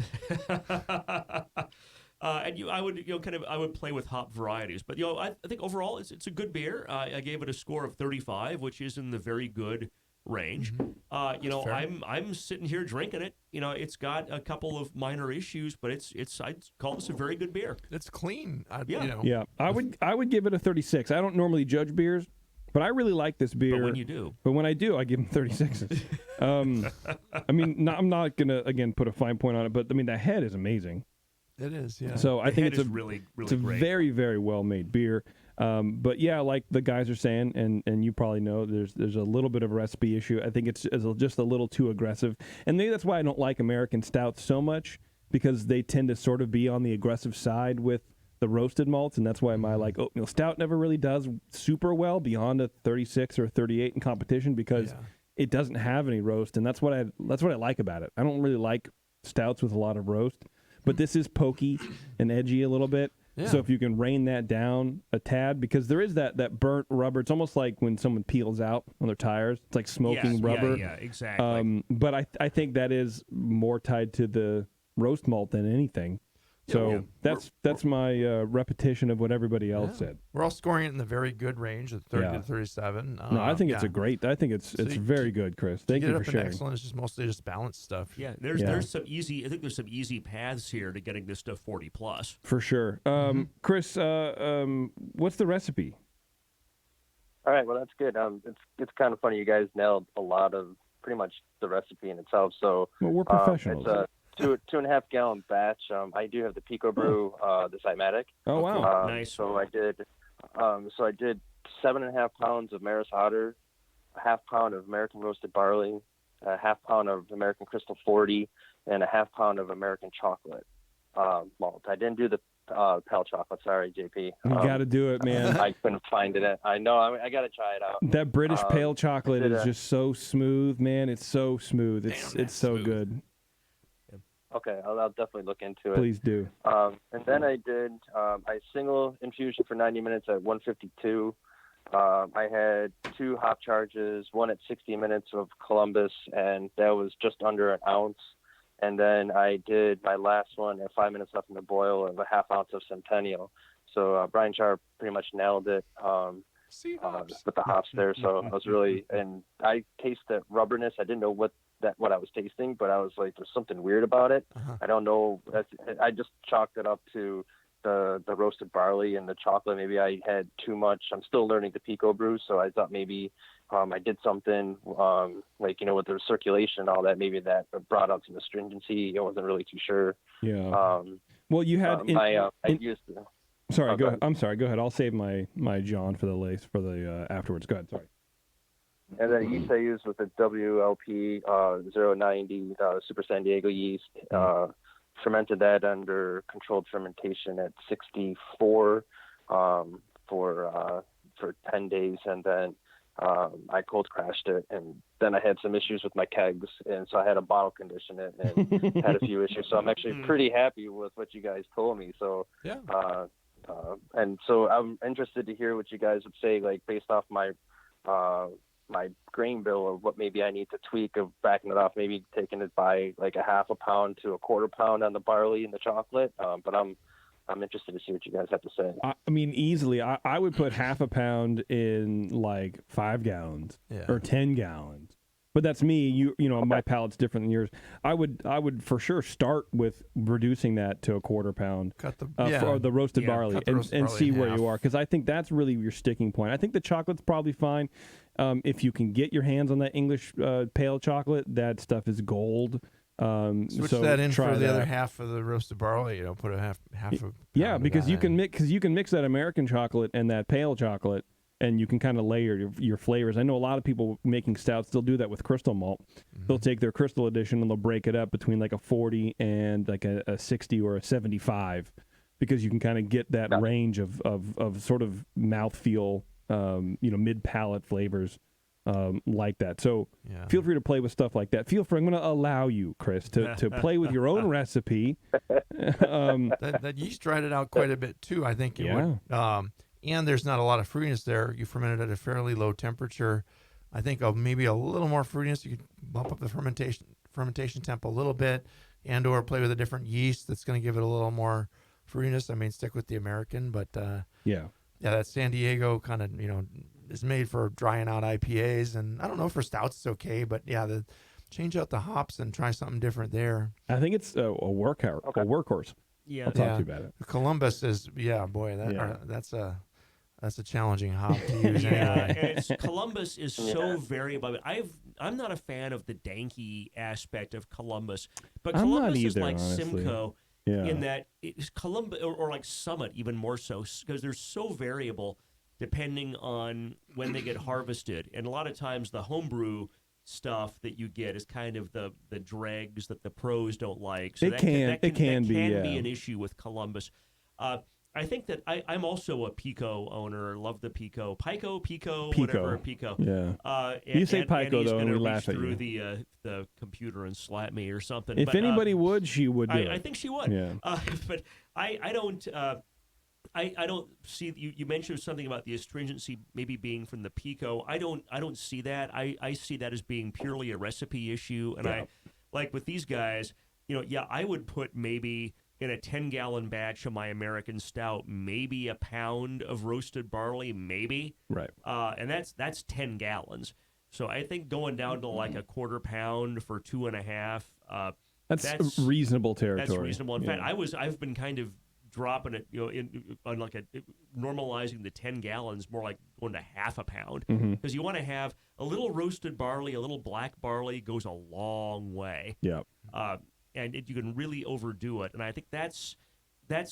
And I would, I would play with hop varieties. But I think overall it's a good beer. I gave it a score of 35, which is in the very good range. I'm sitting here drinking it. It's got a couple of minor issues, but I'd call this a very good beer. It's clean. Yeah. I would give it a 36. I don't normally judge beers, but I really like this beer. But when you do. But when I do, I give them 36s. I'm not going to, again, put a fine point on it, but, the head is amazing. It is, yeah. So I think it's really, really it's a great. very, very well-made beer. But, yeah, like the guys are saying, and you probably know, there's a little bit of a recipe issue. I think it's just a little too aggressive. And maybe that's why I don't like American stouts so much, because they tend to sort of be on the aggressive side with the roasted malts, and that's why my oatmeal stout never really does super well beyond a 36 or a 38 in competition, because it doesn't have any roast, and that's what I like about it. I don't really like stouts with a lot of roast, but this is pokey and edgy a little bit. Yeah. So if you can rein that down a tad, because there is that burnt rubber. It's almost like when someone peels out on their tires. It's like smoking rubber. Yeah, exactly. But I think that is more tied to the roast malt than anything. So that's my repetition of what everybody else said. We're all scoring it in the very good range of 30 to 37. No, I think it's it's very good, Chris. Thank you for sharing. Excellent. It's just mostly just balanced stuff. Yeah, there's some easy. I think there's some easy paths here to getting this to 40 plus. For sure. Chris, what's the recipe? All right, well that's good. It's kind of funny. You guys nailed a lot of pretty much the recipe in itself. So we're professionals. It's a 2.5 gallon batch. I do have the Pico Brew, the Cymatic. Oh wow, nice. So I did 7.5 pounds of Maris Otter, a half pound of American roasted barley, a half pound of American Crystal 40, and a half pound of American chocolate malt. I didn't do the pale chocolate. Sorry, JP. You got to do it, man. I couldn't find it. I know. I got to try it out. That British pale chocolate is just so smooth, man. It's so smooth. It's so good. Okay, I'll definitely look into it. Please do. And then I did a single infusion for 90 minutes at 152. I had 2 hop charges, one at 60 minutes of Columbus, and that was just under an ounce. And then I did my last one at 5 minutes left in the boil of a half ounce of Centennial. So Brian Char pretty much nailed it with the hops there. So I was really, and I tasted rubberness. I didn't know what I was tasting, but I was like, there's something weird about it. I don't know. I just chalked it up to the roasted barley and the chocolate. Maybe I had too much. I'm still learning the Pico Brew, so I thought maybe I did something with the circulation and all that. Maybe that brought out some astringency. I wasn't really too sure. Yeah. Well, you had Sorry, go ahead. I'm sorry. Go ahead. I'll save my John for the afterwards. Go ahead. Sorry. And then yeast I used with the WLP 090 Super San Diego yeast. Fermented that under controlled fermentation at 64 for 10 days, and then I cold crashed it, and then I had some issues with my kegs, and so I had to bottle condition it and had a few issues. So I'm actually pretty happy with what you guys told me. So and so I'm interested to hear what you guys would say, like based off my grain bill of what maybe I need to tweak of backing it off, maybe taking it by like a half a pound to a quarter pound on the barley and the chocolate. But I'm interested to see what you guys have to say. I mean, easily, I would put half a pound in like 5 gallons or 10 gallons. But that's me. You know, my palate's different than yours. I would for sure start with reducing that to a quarter pound for the roasted barley and see where you are, because I think that's really your sticking point. I think the chocolate's probably fine. If you can get your hands on that English pale chocolate, that stuff is gold. Switch that in for the other half of the roasted barley. Put a half of because you can mix that American chocolate and that pale chocolate, and you can kind of layer your flavors. I know a lot of people making stouts still do that with crystal malt. They'll take their crystal edition and they'll break it up between like a 40 and like a 60 or a 75, because you can kind of get that range of sort of mouthfeel, mid palate flavors like that. So feel free to play with stuff like that. Feel free. I'm going to allow you, Chris, to play with your own recipe. That yeast dried it out quite a bit too. I think it would. And there's not a lot of fruitiness there. You fermented at a fairly low temperature. I think maybe a little more fruitiness. You could bump up the fermentation temp a little bit, and or play with a different yeast that's going to give it a little more fruitiness. I mean, stick with the American, but that San Diego kind of is made for drying out IPAs, and I don't know, for stouts it's okay, but change out the hops and try something different there. I think it's a workhorse. Yeah, I'll talk to you about it. Columbus is that's a challenging hop to use. Columbus is so variable. I'm not a fan of the danky aspect of Columbus, but I'm Columbus not either, is like honestly. Simcoe in that it's Columbus or like Summit even more so, because they're so variable depending on when they get harvested. And a lot of times the homebrew stuff that you get is kind of the dregs that the pros don't like. So that can be an issue with Columbus. I think that I'm also a Pico owner. Love the Pico. Pico, whatever, Pico. Yeah. You say Pico, though, and we laugh at you. Through the computer and slap me or something. If anybody would, she would do it. I think she would. Yeah. But I don't... I don't see you mentioned something about the astringency maybe being from the Pico. I don't see that. I see that as being purely a recipe issue. And I like with these guys, I would put maybe in a 10-gallon batch of my American Stout, maybe a pound of roasted barley, maybe. Right. And that's 10 gallons. So I think going down to like a quarter pound for 2.5. That's reasonable territory. That's reasonable. In fact, I've been kind of dropping it, on like normalizing the 10 gallons, more like going to half a pound, because you want to have a little roasted barley, a little black barley goes a long way. Yeah. And you can really overdo it, and I think that's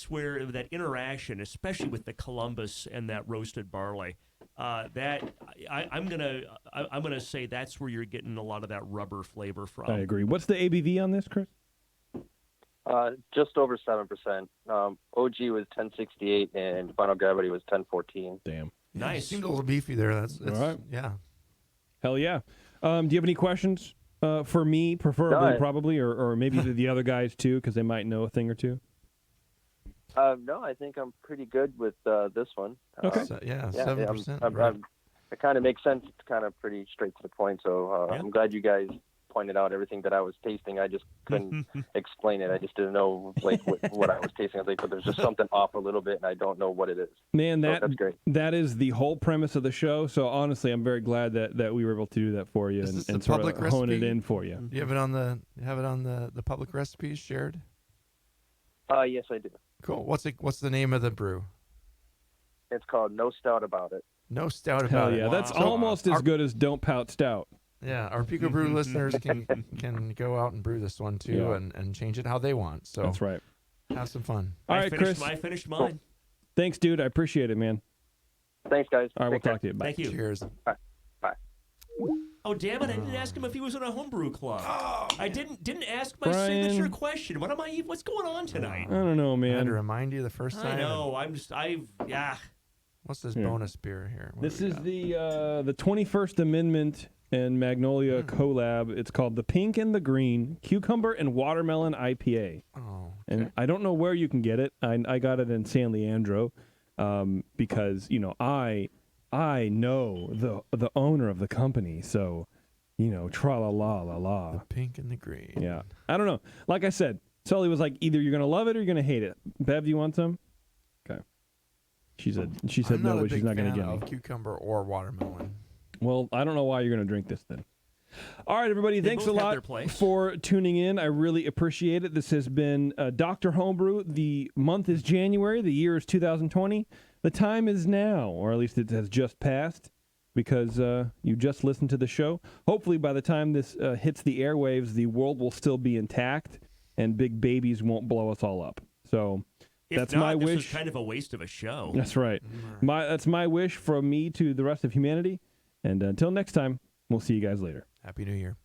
where that interaction, especially with the Columbus and that roasted barley, I'm gonna say that's where you're getting a lot of that rubber flavor from. I agree. What's the ABV on this, Chris? Just over 7%. OG was 1068 and Final Gravity was 1014. Damn. Nice. Seemed a little beefy there. That's all right. Yeah. Hell yeah. Do you have any questions for me, preferably, probably, or maybe the other guys too, because they might know a thing or two? No, I think I'm pretty good with this one. Okay. 7%. It kind of makes sense. It's kind of pretty straight to the point. So I'm glad you guys pointed out everything that I was tasting. I just couldn't explain it. I just didn't know what I was tasting. I was like, but there's just something off a little bit, and I don't know what it is. Man, that's great. That is the whole premise of the show. So honestly, I'm very glad that we were able to do that for you and sort of hone it in for you. Do you have it on the public recipes shared? Yes, I do. Cool. What's the name of the brew? It's called No Stout About It. No Stout About Hell It. yeah, Wow. that's almost as good as Don't Pout Stout. Yeah, our Pico Brew listeners can go out and brew this one too, and change it how they want. So that's right. Have some fun. All right, Chris. I finished mine. Thanks, dude. I appreciate it, man. Thanks, guys. All right, we'll talk to you. Bye. Thank you. Cheers. Bye. Oh, damn it! I didn't ask him if he was in a homebrew club. I didn't ask my Brian. signature question. What's going on tonight? I don't know, I had to man. remind you the first time. I know. What's this bonus beer here? This is the 21st Amendment and Magnolia collab. It's called the Pink and the Green Cucumber and Watermelon IPA. Oh, okay. And I don't know where you can get it. I got it in San Leandro because I know the owner of the company, so tra la la la la. The Pink and the Green. Yeah, I don't know. Like I said, Sully was like, either you're gonna love it or you're gonna hate it. Bev, do you want some? Okay. She said no, but she's not gonna get me. Cucumber or watermelon. Well, I don't know why you're going to drink this then. All right, everybody. Thanks a lot for tuning in. I really appreciate it. This has been Dr. Homebrew. The month is January. The year is 2020. The time is now, or at least it has just passed, because you just listened to the show. Hopefully, by the time this hits the airwaves, the world will still be intact, and big babies won't blow us all up. So If that's not, my this wish. was kind of a waste of a show. That's right. That's my wish from me to the rest of humanity. And until next time, we'll see you guys later. Happy New Year.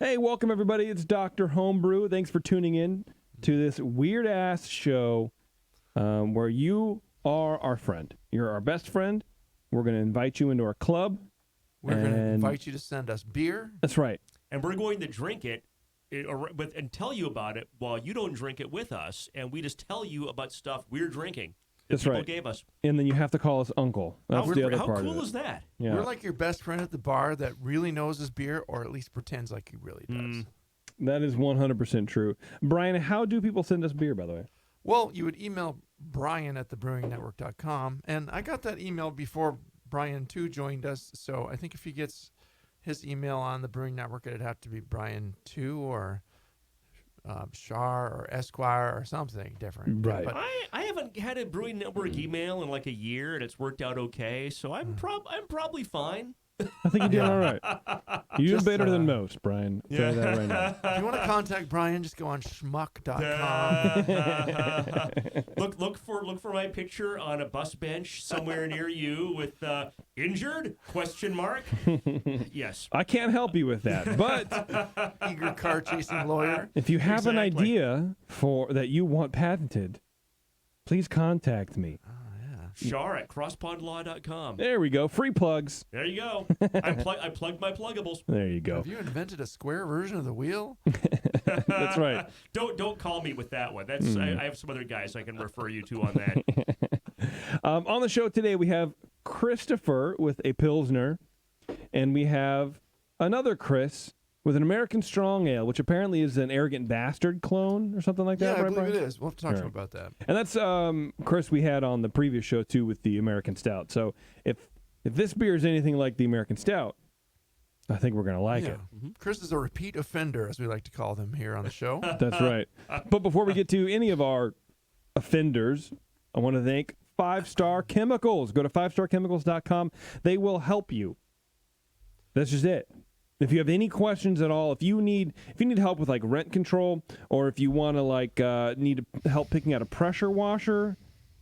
Hey, welcome everybody. It's Dr. Homebrew. Thanks for tuning in to this weird-ass show where you are our friend. You're our best friend. We're going to invite you into our club. We're going to invite you to send us beer. That's right. And we're going to drink it and tell you about it while you don't drink it with us. And we just tell you about stuff we're drinking that That's people right. gave us. And then you have to call us uncle. That's the other How part of cool it. is that? Yeah. We're like your best friend at the bar that really knows his beer, or at least pretends like he really does. That is 100% true. Brian, how do people send us beer, by the way? Well, you would email Brian at thebrewingnetwork.com. And I got that email before Brian, too, joined us. So I think if he gets his email on the Brewing Network, it'd have to be Brian 2 or Shar or Esquire or something different. Right. But I haven't had a Brewing Network email in like a year, and it's worked out okay. So I'm probably fine. I think you're doing all right. You're Just, better than most, Brian. I'll tell you that right now. if you want to contact Brian, just go on schmuck.com. Look for my picture on a bus bench somewhere near you with injured ? Yes. I can't help you with that, but Eager car chasing lawyer. if you have an Exactly. idea that you want patented, please contact me. Shar at crosspondlaw.com. There we go. Free plugs. There you go. I plugged my pluggables. There you go. Have you invented a square version of the wheel? That's right. Don't call me with that one. That's I have some other guys I can refer you to on that. On the show today, we have Christopher with a Pilsner, and we have another Chris with an American Strong Ale, which apparently is an Arrogant Bastard clone or something like that, Yeah, I right, believe Brian? it is. We'll have to talk to him about that. And that's Chris we had on the previous show too with the American Stout. So if this beer is anything like the American Stout, I think we're gonna like it. Chris is a repeat offender, as we like to call them here on the show. That's right. But before we get to any of our offenders, I want to thank 5 Star Chemicals. Go to 5starchemicals.com. They will help you. That's just it. If you have any questions at all, if you need help with like rent control, or if you want to need help picking out a pressure washer,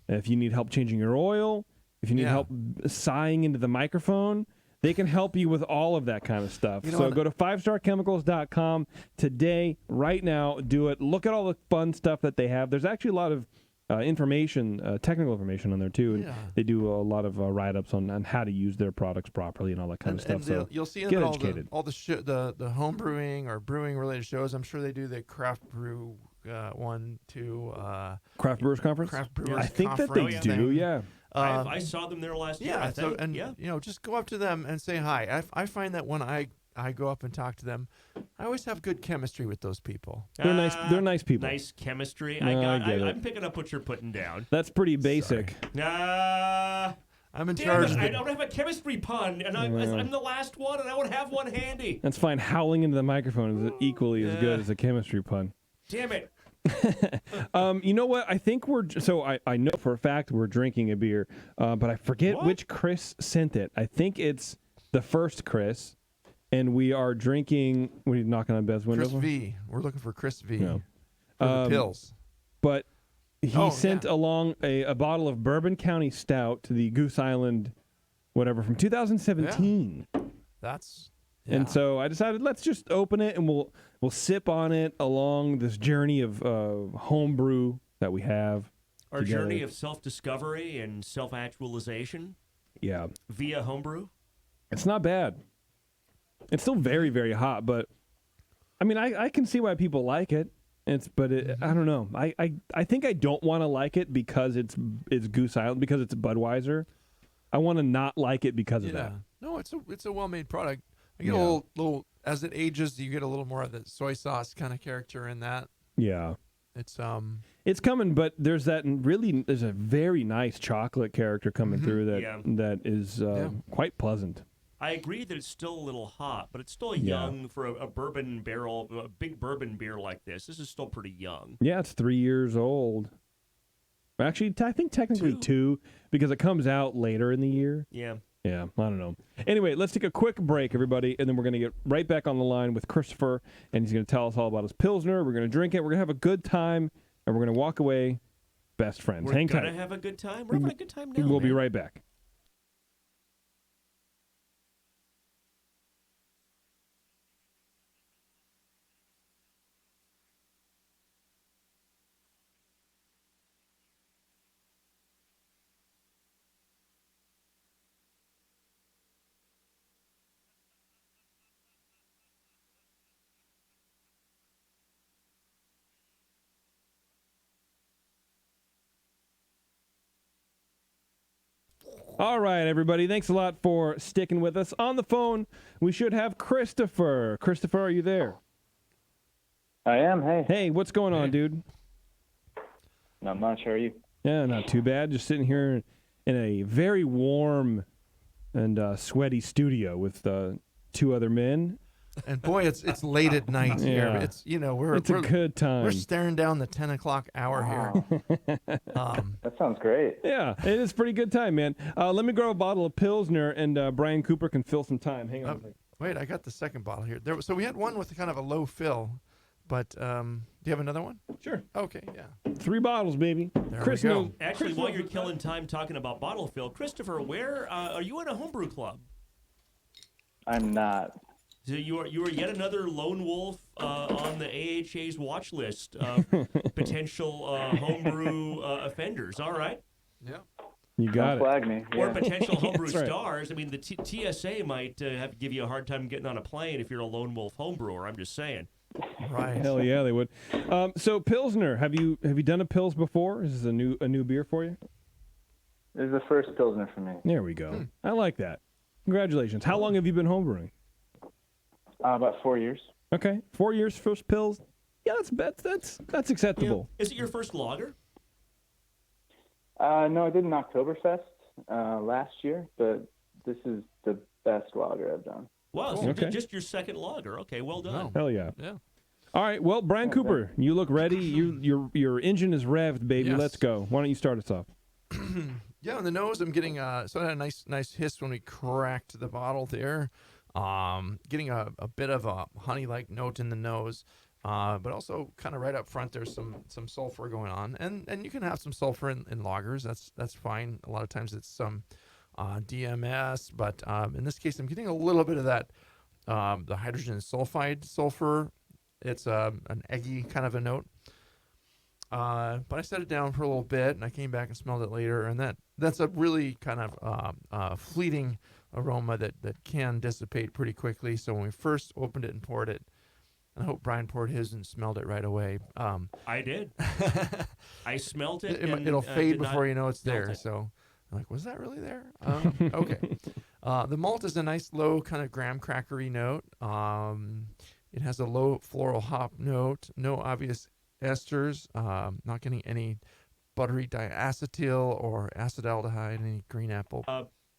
if you need help changing your oil, if you need help sighing into the microphone, they can help you with all of that kind of stuff. So go to 5starchemicals.com today, right now. Do it. Look at all the fun stuff that they have. There's actually a lot of technical information on there too, and they do a lot of write-ups on how to use their products properly and all that kind of stuff. And so you'll see in get all educated. the home brewing or brewing related shows. I'm sure they do the craft brew one too. Craft Brewers Conference. Craft Brewers I think that they Conference do. thing. Yeah. I saw them there last year. I think. Just go up to them and say hi. I find that when I go up and talk to them, I always have good chemistry with those people. They're nice. They're nice people. Nice chemistry. No, I get it. I'm picking up what you're putting down. That's pretty basic. I'm in Damn charge. it, I don't have a chemistry pun, and I'm the last one, and I don't have one handy. That's fine. Howling into the microphone is equally as good as a chemistry pun. Damn it. You know what? I think I know for a fact we're drinking a beer, but I forget which Chris sent it. I think it's the first Chris, and we are drinking. What are you knocking on Bev's window? Chris V. We're looking for Chris V. No. For the pills. But he sent along a bottle of Bourbon County Stout to the Goose Island, whatever, from 2017. That's. And so I decided let's just open it and we'll sip on it along this journey of homebrew that we have. Our together. journey of self-discovery and self-actualization. Yeah. Via homebrew. It's not bad. It's still very, very hot, but I mean, I can see why people like it. I don't know. I think I don't want to like it because it's Goose Island, because it's Budweiser. I want to not like it because of that. No, it's a well-made product. I get a little as it ages, you get a little more of the soy sauce kind of character in that. Yeah. It's coming, but there's a very nice chocolate character coming through that is quite pleasant. I agree that it's still a little hot, but it's still young for a bourbon barrel, a big bourbon beer like this. This is still pretty young. Yeah, it's 3 years old. Actually, I think technically 2 because it comes out later in the year. Yeah. Yeah, I don't know. Anyway, let's take a quick break, everybody, and then we're going to get right back on the line with Christopher, and he's going to tell us all about his Pilsner. We're going to drink it. We're going to have a good time, and we're going to walk away best friends. Hang tight. We're going to have a good time? We're having a good time now. We'll be right back. All right, everybody. Thanks a lot for sticking with us. On the phone, we should have Christopher. Christopher, are you there? I am. Hey. Hey, what's going on, dude? Not much. How are you? Yeah, not too bad. Just sitting here in a very warm and sweaty studio with 2 other men. And boy, it's late at night here. Yeah. It's a good time. We're staring down the 10 o'clock hour here. That sounds great. Yeah, it is a pretty good time, man. Let me grab a bottle of Pilsner, and Brian Cooper can fill some time. Hang on a second. Wait, I got the second bottle here. So we had one with kind of a low fill, but do you have another one? Sure. Okay, yeah. 3 bottles, baby. There Chris we go. knows. Actually, while you're killing time talking about bottle fill, Christopher, where are you in a homebrew club? I'm not. So you are yet another lone wolf on the AHA's watch list of potential homebrew offenders. All right. Yeah. You got Don't it. flag me. Or Yeah. potential homebrew That's right. stars. I mean, the TSA might have to give you a hard time getting on a plane if you're a lone wolf homebrewer. I'm just saying. Right. Hell yeah, they would. So Pilsner, have you done a Pils before? Is this a new beer for you? This is the first Pilsner for me. There we go. I like that. Congratulations. How long have you been homebrewing? About 4 years. Okay, 4 years first pills. Yeah, that's acceptable. Is it your first lager? No, I did an Oktoberfest last year, but this is the best lager I've done. Wow, Cool. so Okay. just your second lager. Okay, well done. Wow. Hell yeah. Yeah. All right, well, Brian Cooper, you look ready. Your engine is revved, baby. Yes. Let's go. Why don't you start us off? Yeah, on the nose, I'm getting so I had a nice hiss when we cracked the bottle there. Getting a bit of a honey-like note in the nose, but also kind of right up front there's some sulfur going on, and you can have some sulfur in lagers. That's fine. A lot of times it's some DMS, but in this case I'm getting a little bit of that the hydrogen sulfide sulfur. It's an eggy kind of a note. But I set it down for a little bit, and I came back and smelled it later, and that's a really kind of fleeting aroma that can dissipate pretty quickly. So when we first opened it and poured it, and I hope Brian poured his and smelled it right away. I did. I smelled it. It'll fade did not before you know it's melt there. it. So I'm like, was that really there? Okay. The malt is a nice low kind of graham crackery note. It has a low floral hop note, no obvious esters, not getting any buttery diacetyl or acetaldehyde, any green apple.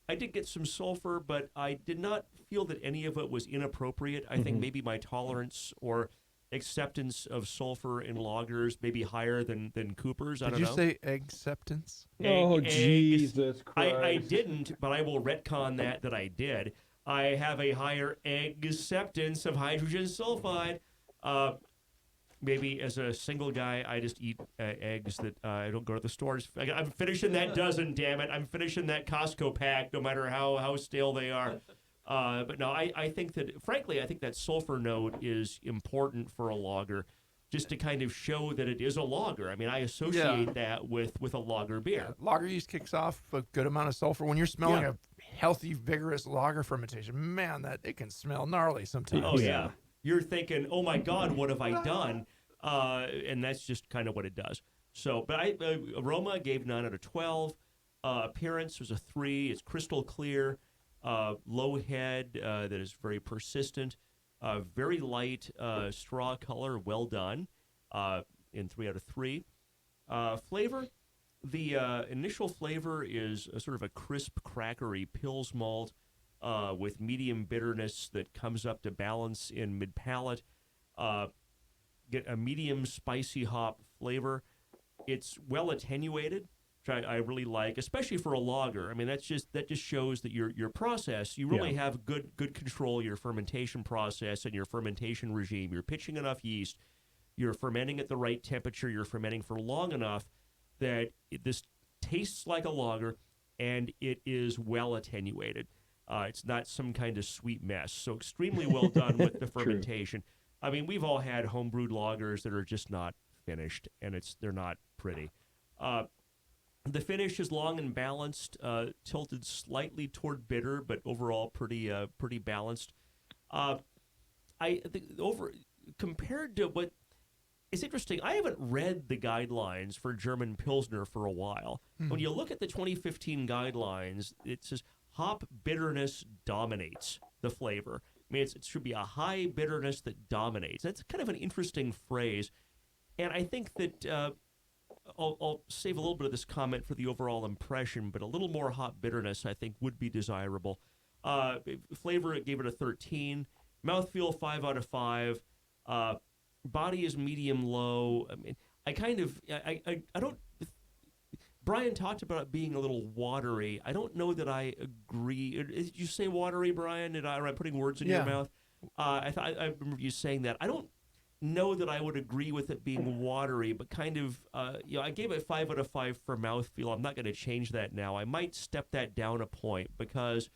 I did get some sulfur, but I did not feel that any of it was inappropriate. I think maybe my tolerance or acceptance of sulfur in lagers may be higher than Cooper's. I Did don't you know. say acceptance? Oh, Eggs. Jesus Christ. I didn't, but I will retcon that I did. I have a higher acceptance of hydrogen sulfide. Maybe as a single guy, I just eat eggs that I don't go to the stores. I'm finishing that dozen, damn it. I'm finishing that Costco pack, no matter how stale they are. But no, I think that, frankly, I think that sulfur note is important for a lager, just to kind of show that it is a lager. I mean, I associate that with a lager beer. Lager yeast kicks off a good amount of sulfur. When you're smelling a healthy, vigorous lager fermentation, man, that it can smell gnarly sometimes. Oh, yeah. You're thinking, oh, my God, what have I done? And that's just kind of what it does. So, but aroma, I gave 9 out of 12. Appearance was a 3. It's crystal clear. Low head that is very persistent. Very light straw color, well done, in 3 out of 3. Flavor, the initial flavor is a sort of a crisp, crackery Pils malt with medium bitterness that comes up to balance in mid-palate. Get a medium spicy hop flavor. It's well attenuated, which I really like, especially for a lager. I mean, that just shows that your process, you really have good control of your fermentation process and your fermentation regime. You're pitching enough yeast, you're fermenting at the right temperature, you're fermenting for long enough that this tastes like a lager, and it is well attenuated. It's not some kind of sweet mess. So extremely well done with the fermentation. I mean, we've all had homebrewed lagers that are just not finished, and they're not pretty. The finish is long and balanced, tilted slightly toward bitter, but overall pretty balanced. I think compared to what is interesting, I haven't read the guidelines for German Pilsner for a while. When you look at the 2015 guidelines, it says hop bitterness dominates the flavor. I mean, it should be a high bitterness that dominates. That's kind of an interesting phrase. And I think that I'll save a little bit of this comment for the overall impression, but a little more hop bitterness, I think, would be desirable. Flavor, it gave it a 13. Mouthfeel, 5 out of 5. Body is medium low. I mean, I don't... Brian talked about it being a little watery. I don't know that I agree. Did you say watery, Brian? Am I putting words in your mouth? I remember you saying that. I don't know that I would agree with it being watery, but kind of, I gave it 5 out of 5 for mouthfeel. I'm not going to change that now. I might step that down a point because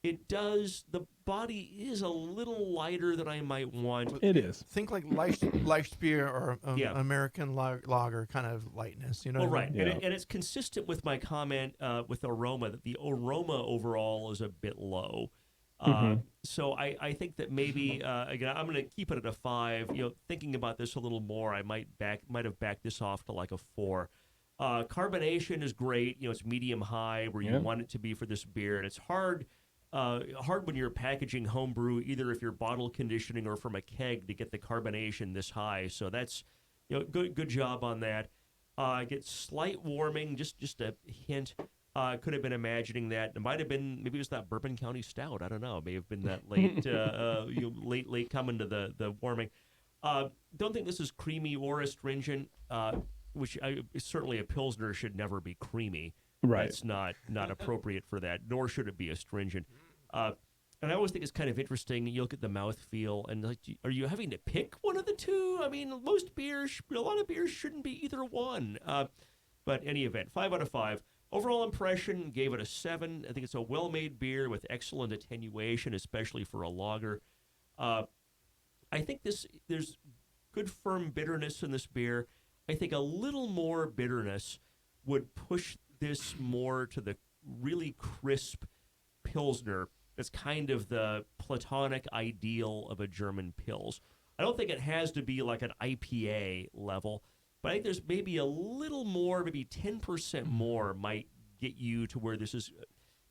the body is a little lighter than I might want. It is. Think like Leifsbier or American lager kind of lightness, you know? Well, right. Yeah. And it's consistent with my comment with aroma, that the aroma overall is a bit low. So I think that maybe, again, I'm going to keep it at a 5. Thinking about this a little more, I might have backed this off to like a 4. Carbonation is great. It's medium high where you want it to be for this beer. And it's hard hard when you're packaging homebrew, either if you're bottle conditioning or from a keg to get the carbonation this high. So that's, good job on that. Get slight warming, just a hint. Could have been imagining that. It might have been, maybe it was that Bourbon County Stout. I don't know. It may have been that late, late coming to the warming. Don't think this is creamy or astringent, which certainly a Pilsner should never be creamy. Right. It's not appropriate for that, nor should it be astringent. And I always think it's kind of interesting. You look at the mouthfeel, and like, are you having to pick one of the two? I mean, a lot of beers shouldn't be either one. But any event, 5 out of 5. Overall impression, gave it a 7. I think it's a well-made beer with excellent attenuation, especially for a lager. I think there's good firm bitterness in this beer. I think a little more bitterness would push this more to the really crisp Pilsner. That's kind of the platonic ideal of a German Pils. I don't think it has to be like an IPA level, but I think there's maybe a little more, maybe 10% more might get you to where this is.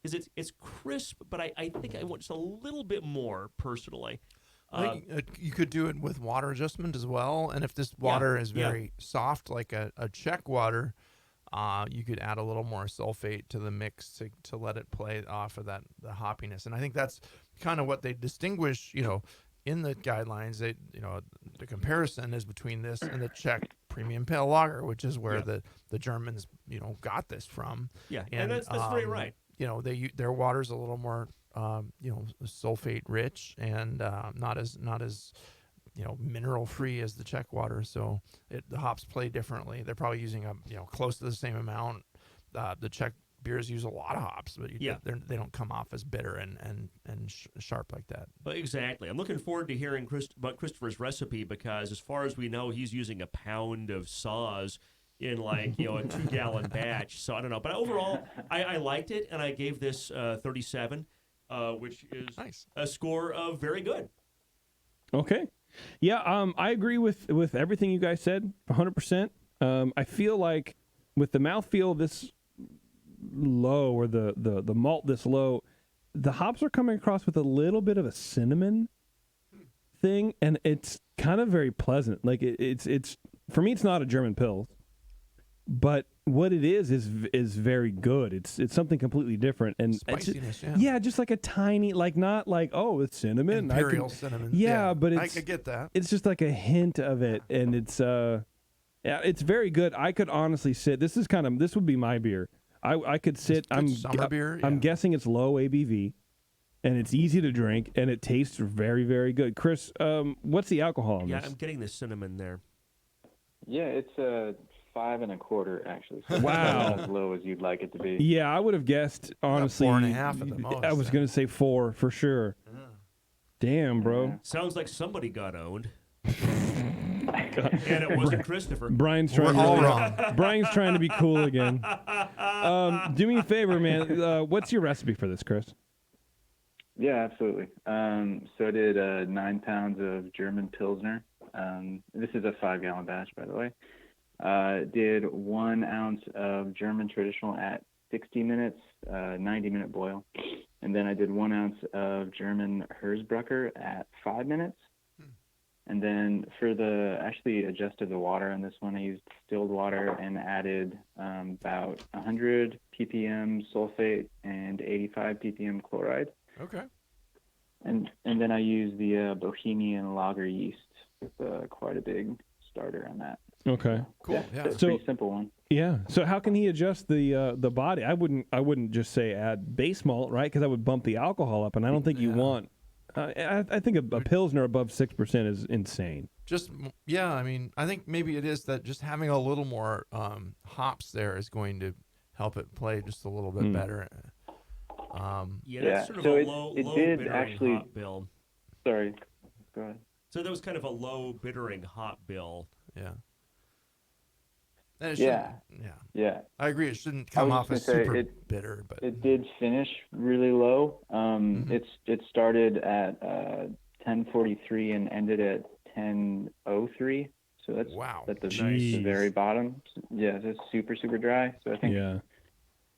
Because it's crisp, but I think I want just a little bit more personally. I think you could do it with water adjustment as well. And if this water is very soft, like a Czech water, you could add a little more sulfate to the mix to let it play off of the hoppiness. And I think that's kind of what they distinguish, in the guidelines. The comparison is between this and the Czech premium pale lager, which is where the Germans, got this from. Yeah, and that's very right. Their water's a little more, sulfate rich and not as mineral free as the Czech water. So the hops play differently. They're probably using close to the same amount. The Czech beers use a lot of hops, but they don't come off as bitter and sharp like that. But exactly. I'm looking forward to hearing about Christopher's recipe, because as far as we know, he's using a pound of Saaz in like a 2-gallon batch. So I don't know. But overall, I liked it, and I gave this 37, which is nice. A score of very good. Okay. Yeah, I agree with everything you guys said, 100%. I feel like with the mouthfeel this low, or the malt this low, the hops are coming across with a little bit of a cinnamon thing, and it's kind of very pleasant. Like it's for me, it's not a German Pils, but what it is very good. It's something completely different, and spiciness. Just like a tiny, like not like it's cinnamon, imperial cinnamon. Yeah, but I could get that. It's just like a hint of it, and it's it's very good. I could honestly sit. This would be my beer. I could sit. Summer beer. Yeah. I'm guessing it's low ABV, and it's easy to drink, and it tastes very, very good. Chris, what's the alcohol in this? Yeah, I'm getting the cinnamon there. Yeah, it's 5 1/4 actually. So Wow. Not as low as you'd like it to be. Yeah, I would have guessed, honestly. 4.5 at the most. I was going to say 4 for sure. Yeah. Damn, bro. Sounds like somebody got owned. And it wasn't Christopher. Brian's trying We're all wrong. Brian's trying to be cool again. Do me a favor, man. What's your recipe for this, Chris? Yeah, absolutely. So I did 9 pounds of German Pilsner. This is a 5-gallon batch, by the way. Did 1 ounce of German traditional at 60 minutes, 90-minute boil. And then I did 1 ounce of German Herzbrucker at 5 minutes. And then actually adjusted the water on this one. I used distilled water and added about 100 ppm sulfate and 85 ppm chloride. Okay. And then I used the Bohemian lager yeast with quite a big starter on that. Okay. Cool. Yeah, Yeah. it's a pretty simple one. Yeah. So how can he adjust the body? I wouldn't just say add base malt, right? Because that would bump the alcohol up, and I don't think you want. I think a Pilsner above 6% is insane. I mean, I think maybe it is that just having a little more hops there is going to help it play just a little bit better. That's sort of so a it low did bittering actually- hop bill. Sorry, go ahead. So that was kind of a low bittering hop bill. Yeah. And it Yeah. shouldn't- Yeah. I agree. It shouldn't I come was off as just gonna say, super bitter, but It did finish really low. It started at 10:43 and ended at 10:03. So that's wow. at the Jeez. very bottom. Yeah, it's super, super dry. So I think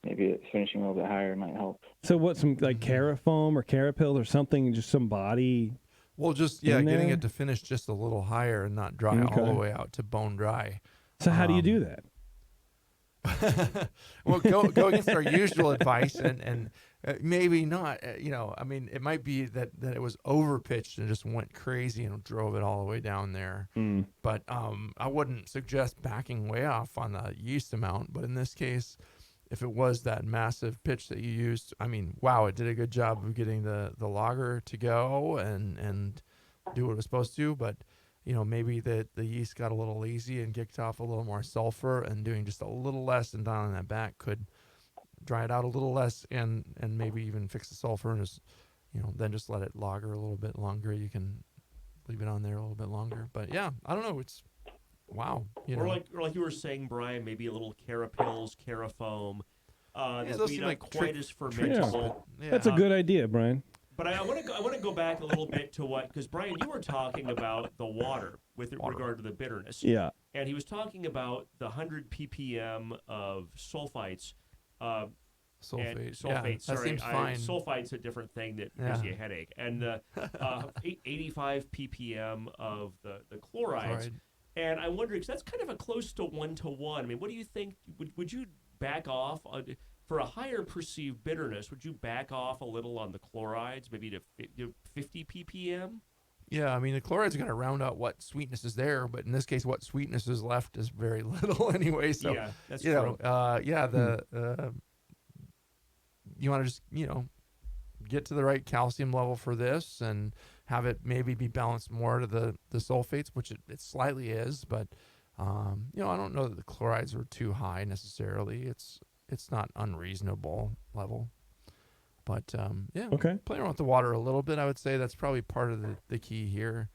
maybe finishing a little bit higher might help. So what? Some like carafoam or carapil or something? Just some body. Well, just in getting there? it to finish just a little higher and not dry all the Okay. way out to bone dry. So how do you do that? Well, go against our usual advice and maybe not. I mean, it might be that it was over pitched and just went crazy and drove it all the way down there. But I wouldn't suggest backing way off on the yeast amount. But in this case, if it was that massive pitch that you used, I mean, wow, it did a good job of getting the lager to go and do what it was supposed to. But maybe the yeast got a little lazy and kicked off a little more sulfur, and doing just a little less and down on that back could dry it out a little less and maybe even fix the sulfur and just, then just let it lager a little bit longer. You can leave it on there a little bit longer. But yeah, I don't know. It's wow. Or like you were saying, Brian, maybe a little carapils, carafoam. That those be seem not like quite as fermentable. Yeah. That's a good idea, Brian. But I want to go back a little bit to because Brian, you were talking about the water with regard to the bitterness. Yeah. And he was talking about the 100 ppm of sulfites. Sulfate. Sulfate. That seems fine. Sulfite's a different thing that gives you a headache. And 85 ppm of the chlorides. Chloride. And I'm wondering, because that's kind of a close to 1-to-1. I mean, what do you think? Would you back off for a higher perceived bitterness? Would you back off a little on the chlorides, maybe to 50 ppm? Yeah, I mean, the chloride's going to round out what sweetness is there, but in this case, what sweetness is left is very little anyway. So, yeah, that's true. You want to just, get to the right calcium level for this and have it maybe be balanced more to the sulfates, which it slightly is, but, I don't know that the chlorides are too high necessarily. It's not unreasonable level. But, Okay. playing around with the water a little bit, I would say that's probably part of the key here.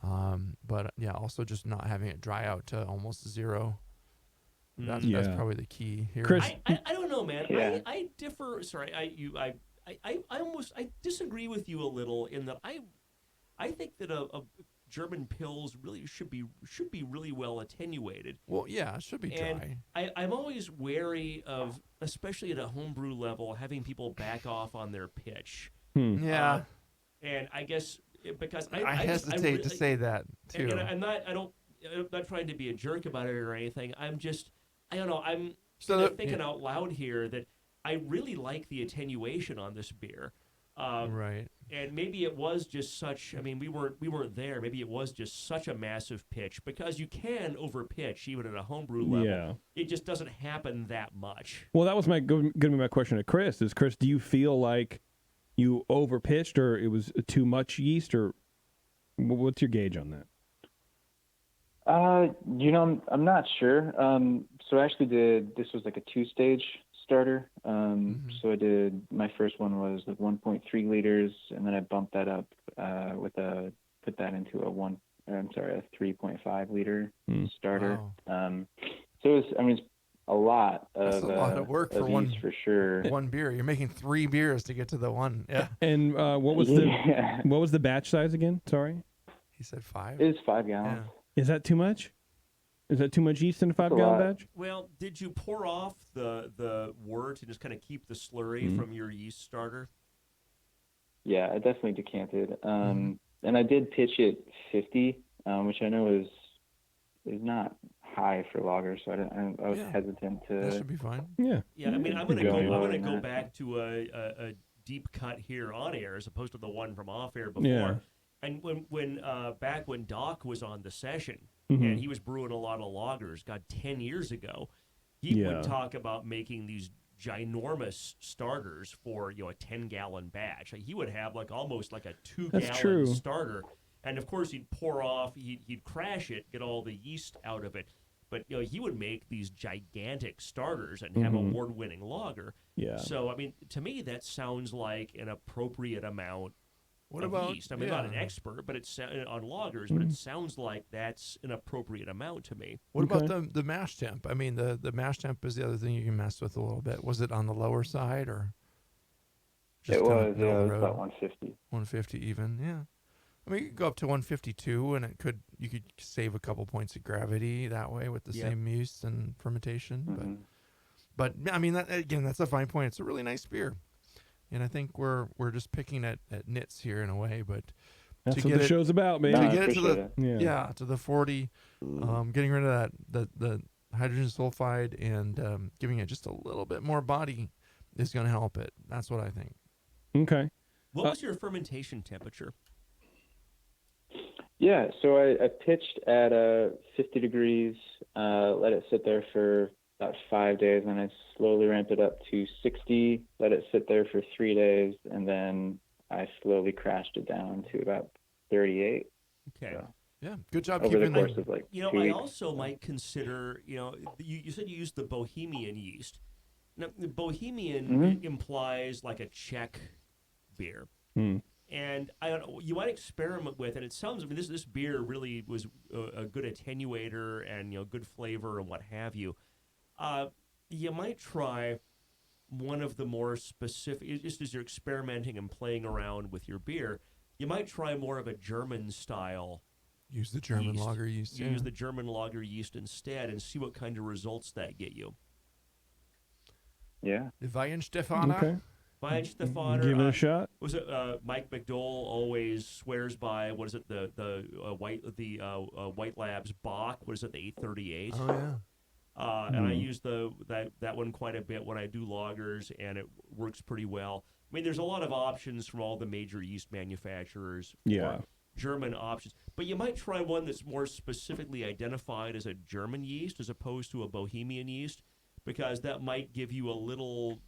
But, yeah, also just not having it dry out to almost zero. That's probably the key here. Chris? I don't know, man. Yeah. I differ. Sorry, I disagree with you a little in that I think that a German pills really should be really well attenuated. Well, yeah, it should be dry. And I'm always wary of, especially at a homebrew level, having people back off on their pitch. Yeah. And I guess because I hesitate to say that too. And I'm not trying to be a jerk about it or anything. I don't know. I'm thinking out loud here that I really like the attenuation on this beer. Right. And maybe it was just such. I mean, we weren't there. Maybe it was just such a massive pitch, because you can overpitch even at a homebrew level. Yeah. It just doesn't happen that much. Well, that was going to be my question to Chris. Chris, do you feel like you overpitched, or it was too much yeast, or what's your gauge on that? I'm not sure. So I actually this was like a 2-stage starter. So I did, my first one was like 1.3 liters, and then I bumped that up put that into a 3.5 liter starter. Wow. So it's a lot of, That's a lot of work for yeast for sure. one beer. You're making 3 beers to get to the one. Yeah. And what was the batch size again? Sorry. He said 5. It was 5 gallons. Yeah. Is that too much? Is that too much yeast in a 5-gallon batch? Well, did you pour off the wort and just kind of keep the slurry from your yeast starter? Yeah, I definitely decanted. And I did pitch it 50, which I know is not high for lager, so I was hesitant to. That should be fine. Yeah. Yeah, I mean, I'm Pretty gonna good. go back to a deep cut here on air as opposed to the one from off air before. Yeah. And when back when Doc was on the session Mm-hmm. and he was brewing a lot of lagers, 10 years ago, he would talk about making these ginormous starters for a 10-gallon batch. He would have almost like a 2-gallon starter, and of course he'd pour off, he'd crash it, get all the yeast out of it. But he would make these gigantic starters and have award-winning lager. Yeah. So I mean, to me, that sounds like an appropriate amount. What of about yeast? I mean, I'm not an expert, but it's on lagers, but it sounds like that's an appropriate amount to me. What about the mash temp? I mean, the mash temp is the other thing you can mess with a little bit. Was it on the lower side or? It was road? about 150. 150 even, yeah. I mean, you could go up to 152, and you could save a couple points of gravity that way with the same yeast and fermentation. But I mean, again, that's a fine point. It's a really nice beer, and I think we're just picking at nits here in a way. But That's to what get the it, show's about, man. No, to I get it to the appreciate Yeah. to the 40, getting rid of the hydrogen sulfide and giving it just a little bit more body is going to help it. That's what I think. Okay. What was your fermentation temperature? Yeah, so I pitched at 50 degrees, let it sit there for about 5 days, and I slowly ramped it up to 60, let it sit there for 3 days, and then I slowly crashed it down to about 38. Okay. So, Yeah, good job over the keeping course the. of like You know, 2 I weeks. also might consider, you said you used the Bohemian yeast. Now, the Bohemian implies like a Czech beer. Hmm. And I don't know, you might experiment with it. It sounds, I mean, this beer really was a good attenuator and, good flavor and what have you. You might try one of the more specific, just as you're experimenting and playing around with your beer, you might try more of a German style. Use the German yeast. lager yeast. You use the German lager yeast instead and see what kind of results that get you. Yeah. The Weihenstephaner. Okay. Weihenstephaner. Give it a shot. Was it Mike McDowell always swears by? What is it? The White Labs Bach. What is it? The 838. Oh yeah. And I use that one quite a bit when I do lagers, and it works pretty well. I mean, there's a lot of options from all the major yeast manufacturers. Yeah. German options, but you might try one that's more specifically identified as a German yeast as opposed to a Bohemian yeast, because that might give you a little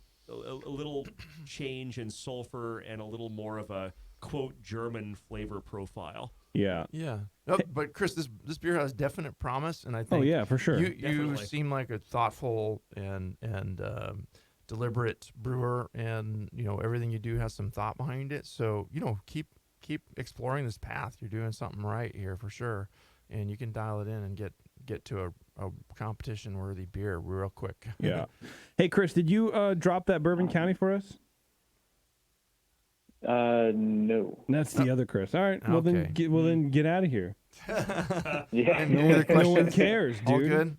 change in sulfur and a little more of a quote German flavor profile. Yeah. Yeah. No, but Chris, this beer has definite promise, and I think. Oh yeah, for sure. You Definitely. seem like a thoughtful and deliberate brewer, and everything you do has some thought behind it. So keep exploring this path. You're doing something right here for sure, and you can dial it in and get to a competition worthy beer real quick. Yeah. Hey, Chris, did you drop that Bourbon County for us? No. That's the other Chris. All right. Well, Okay. then get out of here. Yeah. Any other No one questions? cares, dude. All good?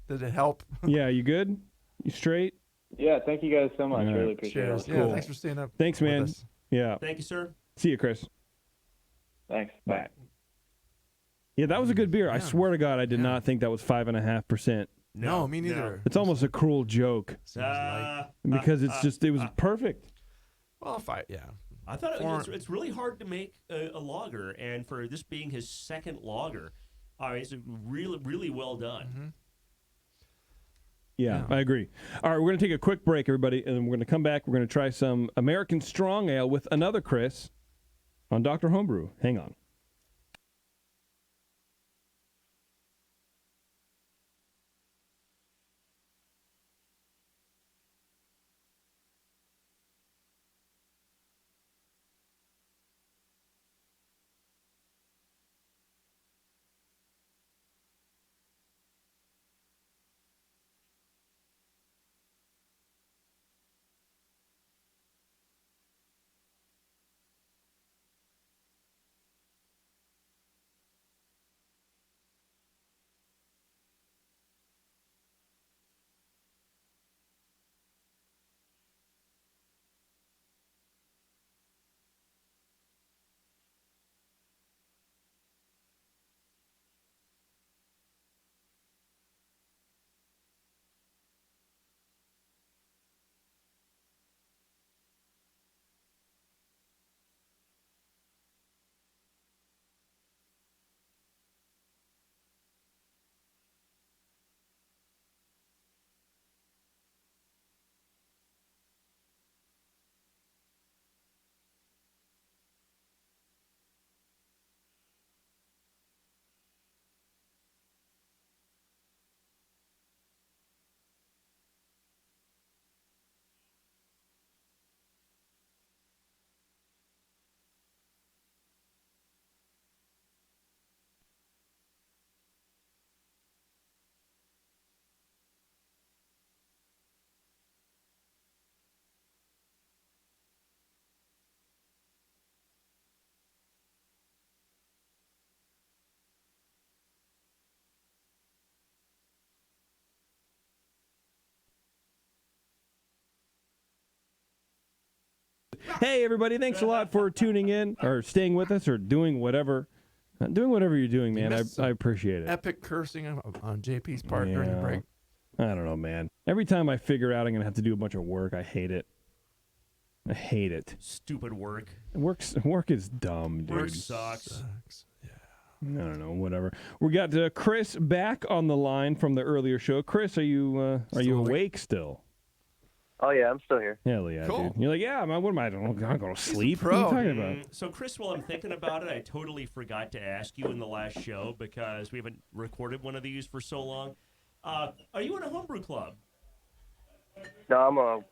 Did it help? Yeah. You good? You straight? Yeah, thank you guys so much. All right. Really appreciate Cheers. it. Yeah, Cool. thanks for staying up. Thanks, with man. us. Yeah. Thank you, sir. See you, Chris. Thanks. Bye. Yeah, that was a good beer. I Yeah. swear to God, I did Yeah. not think that was 5.5%. No, me neither. It's almost a cruel joke Seems light. because it was perfect. Well, yeah. I thought For- it's really hard to make a lager, and for this being his second lager, it's really, really well done. Mm-hmm. Yeah, Yeah. I agree. All right, we're going to take a quick break, everybody, and we're going to come back. We're going to try some American Strong Ale with another Chris on Dr. Homebrew. Hang on. Hey, everybody, thanks a lot for tuning in or staying with us or doing whatever you're doing, man. I appreciate it. Epic cursing on JP's part during the break. I don't know, man. Every time I figure out I'm going to have to do a bunch of work, I hate it. I hate it. Stupid work. Work is dumb, dude. Work sucks. Yeah. I don't know, whatever. We got Chris back on the line from the earlier show. Chris, are you awake still? Oh yeah, I'm still here. Hell yeah, Cool. dude. You're like, yeah, what am I doing? I'm going to sleep. pro. What are you talking about? So, Chris, while I'm thinking about it, I totally forgot to ask you in the last show because we haven't recorded one of these for so long. Are you in a homebrew club? No,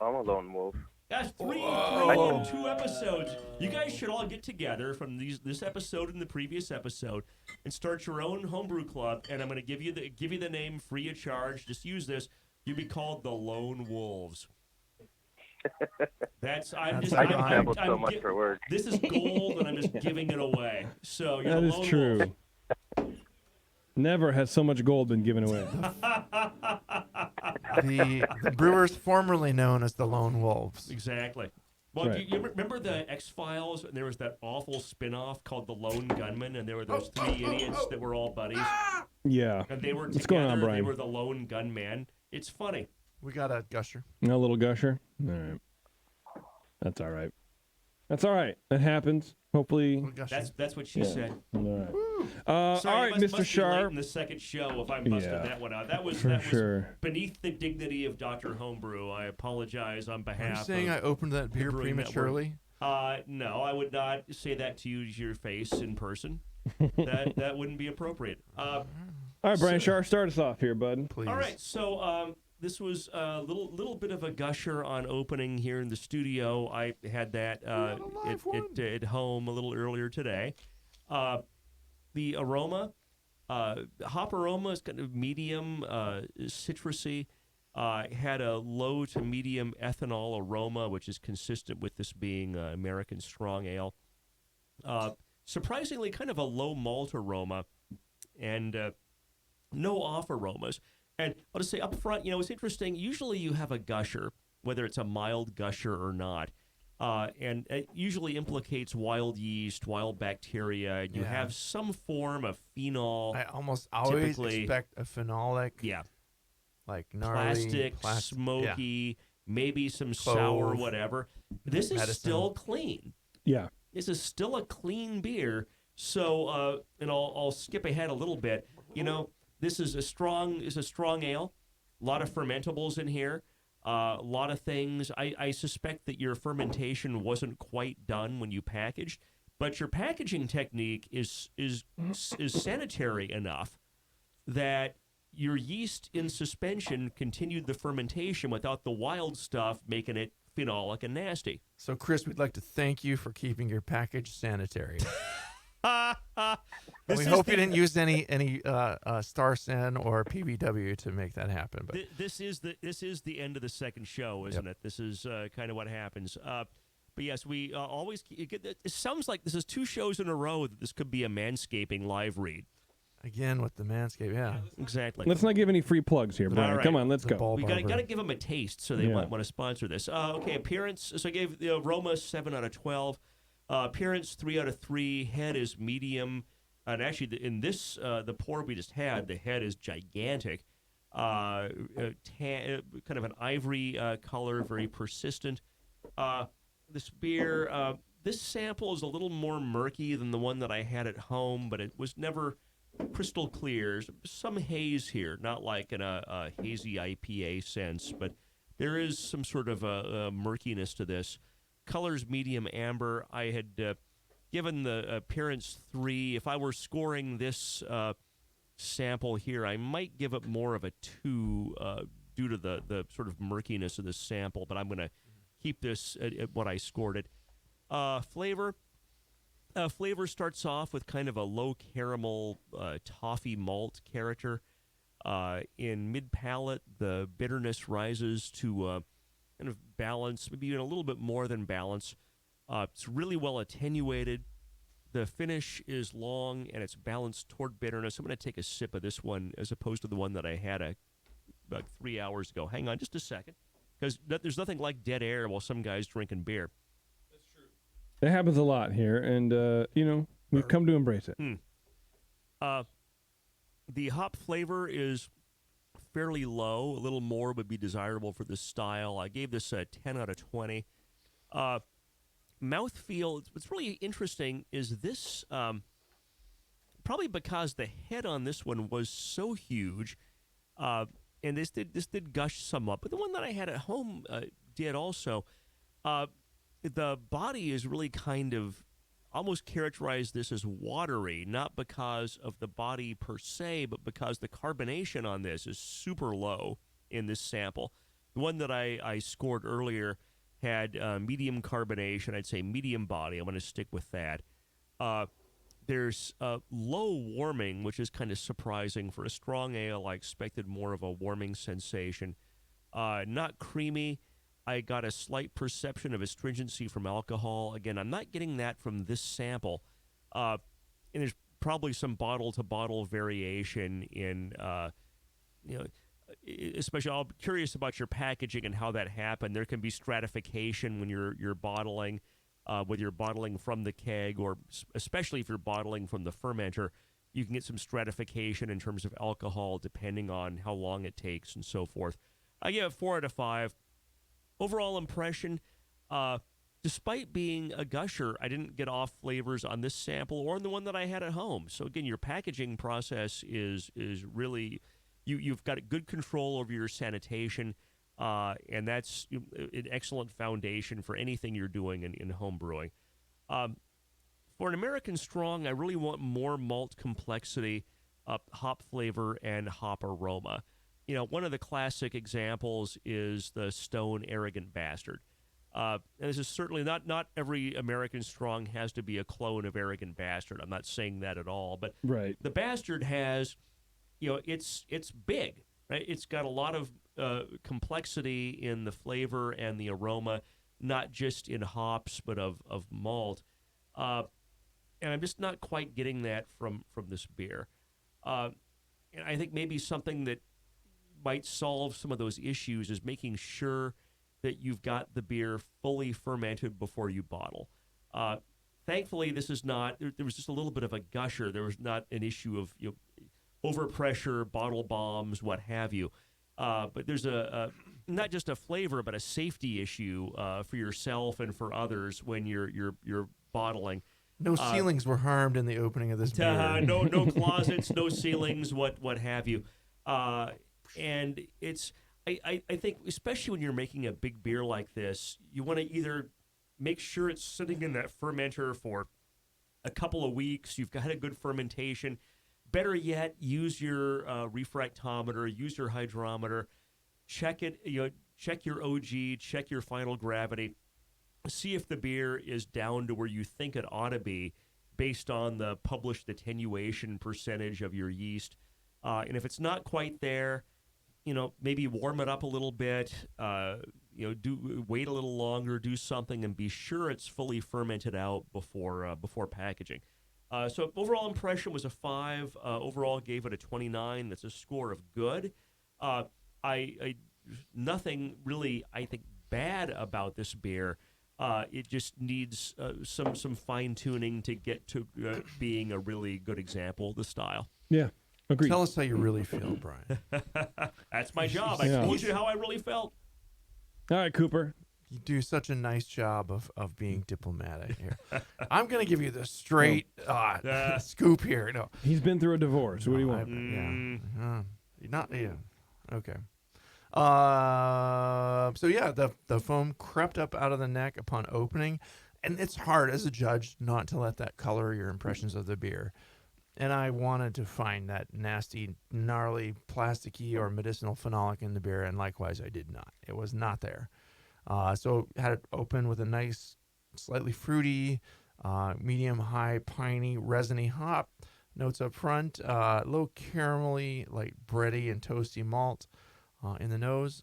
I'm a lone wolf. That's three in 2 episodes. You guys should all get together from this episode and the previous episode and start your own homebrew club. And I'm going to give you the name free of charge. Just use this. You'll be called the Lone Wolves. I travel so much for work. This is gold, and I'm just giving it away. So you're That the is Lone true. Wolves. Never has so much gold been given away. The Brewers formerly known as the Lone Wolves. Exactly. Well, Right. you remember the X-Files, and there was that awful spin-off called The Lone Gunman, and there were those 3 idiots that were all buddies, Yeah. and they were What's together. going on, Brian? They were the Lone Gunman. It's funny. We got a gusher. A little gusher? All right. That's all right. That's all right. That happens. Hopefully. Little gusher. That's what she Yeah. said. All right. Sorry, All right, it must Mr. be late Sharp. in the second show if I'm busting Yeah. that one out. That was For sure. beneath the dignity of Dr. Homebrew. I apologize on Are behalf you saying of... I opened that beer Brewing Network. prematurely? No, I would not say that to you to your face in person. that wouldn't be appropriate. All right, Brian Sharp, start us off here, bud. Please. All right, so this was a little bit of a gusher on opening here in the studio. I had that at home a little earlier today. The aroma, hop aroma is kind of medium citrusy. Had a low to medium ethanol aroma, which is consistent with this being American strong ale. Surprisingly, kind of a low malt aroma, and no off aromas. And I'll just say up front, it's interesting. Usually you have a gusher, whether it's a mild gusher or not, and it usually implicates wild yeast, wild bacteria. And you have some form of phenol. I almost always typically, expect a phenolic, like gnarly, plastic, smoky, maybe some Clove, sour, whatever. This is medicine. still clean. Yeah. This is still a clean beer. So, and I'll skip ahead a little bit. This is a strong ale. A lot of fermentables in here. A lot of things. I suspect that your fermentation wasn't quite done when you packaged, but your packaging technique is sanitary enough that your yeast in suspension continued the fermentation without the wild stuff making it phenolic and nasty. So, Chris, we'd like to thank you for keeping your package sanitary. We hope you didn't use any Starsen or PBW to make that happen. But this is the end of the second show, isn't it? This is kind of what happens. But yes, we always. It sounds like this is 2 shows in a row that this could be a Manscaping live read. again with the Manscaped, yeah. Exactly. Let's not give any free plugs here, Brian. All right. Come on, let's The go. ball We barber. got to give them a taste, so they might want to sponsor this. Okay, appearance. So I gave the aroma 7 out of 12. Appearance 3 out of 3. Head is medium, and actually in this the pour we just had, the head is gigantic. Kind of an ivory color, very persistent. This beer, this sample is a little more murky than the one that I had at home, but it was never crystal clear. There's some haze here, not like in a hazy IPA sense, but there is some sort of a murkiness to this. Color's medium amber. I had given the appearance 3. If I were scoring this sample here, I might give it more of a 2 due to the sort of murkiness of this sample, but I'm going to keep this at what I scored it. Flavor. Flavor starts off with kind of a low caramel toffee malt character. In mid-palate, the bitterness rises to kind of balance, maybe even a little bit more than balance. It's really well attenuated. The finish is long, and it's balanced toward bitterness. I'm going to take a sip of this one as opposed to the one that I had about 3 hours ago. Hang on just a second, because there's nothing like dead air while some guy's drinking beer. That's true. It happens a lot here, and we've come to embrace it. The hop flavor is fairly low. A little more would be desirable for this style. I gave this a 10 out of 20. Mouthfeel, what's really interesting is this, probably because the head on this one was so huge, and this did gush somewhat, but the one that I had at home did also. The body is really kind of almost characterize this as watery, not because of the body per se, but because the carbonation on this is super low in this sample. The one that I scored earlier had medium carbonation. I'd say medium body. I'm going to stick with that. There's low warming, which is kind of surprising. For a strong ale, I expected more of a warming sensation. Not creamy. I got a slight perception of astringency from alcohol. Again, I'm not getting that from this sample. And there's probably some bottle-to-bottle variation in, especially I'm curious about your packaging and how that happened. There can be stratification when you're bottling, whether you're bottling from the keg or especially if you're bottling from the fermenter. You can get some stratification in terms of alcohol depending on how long it takes and so forth. I give it 4 out of 5. Overall impression, despite being a gusher, I didn't get off flavors on this sample or on the one that I had at home. So again, your packaging process is really, you've got good control over your sanitation, and that's an excellent foundation for anything you're doing in home brewing. For an American Strong, I really want more malt complexity, hop flavor, and hop aroma. One of the classic examples is the Stone Arrogant Bastard. And this is certainly not every American Strong has to be a clone of Arrogant Bastard. I'm not saying that at all. But right. The Bastard has, it's big, right? It's got a lot of complexity in the flavor and the aroma, not just in hops, but of malt. And I'm just not quite getting that from this beer. And I think maybe something that might solve some of those issues is making sure that you've got the beer fully fermented before you bottle. Thankfully, this is not. There was just a little bit of a gusher. There was not an issue of overpressure, bottle bombs, what have you. But there's a not just a flavor, but a safety issue for yourself and for others when you're bottling. No ceilings were harmed in the opening of this beer. No closets, no ceilings, what have you. And it's, I think, especially when you're making a big beer like this, you want to either make sure it's sitting in that fermenter for a couple of weeks, you've got a good fermentation. Better yet, use your refractometer, use your hydrometer, check it, check your OG, check your final gravity, see if the beer is down to where you think it ought to be based on the published attenuation percentage of your yeast. And if it's not quite there, maybe warm it up a little bit, wait a little longer, do something, and be sure it's fully fermented out before packaging. So overall impression was a 5. Overall gave it a 29. That's a score of good. Nothing really, I think, bad about this beer. It just needs some fine tuning to get to being a really good example of the style. Yeah. Agreed. Tell us how you really feel, Brian. That's my job. I told you how I really felt. All right, Cooper. You do such a nice job of being diplomatic here. I'm going to give you the straight scoop here. No, he's been through a divorce. What do you want? Okay. So yeah, the foam crept up out of the neck upon opening, and it's hard as a judge not to let that color your impressions of the beer. And I wanted to find that nasty, gnarly, plasticky, or medicinal phenolic in the beer, and likewise, I did not. It was not there. So had it open with a nice, slightly fruity, medium-high, piney, resiny hop notes up front, low caramelly, like bready and toasty malt in the nose.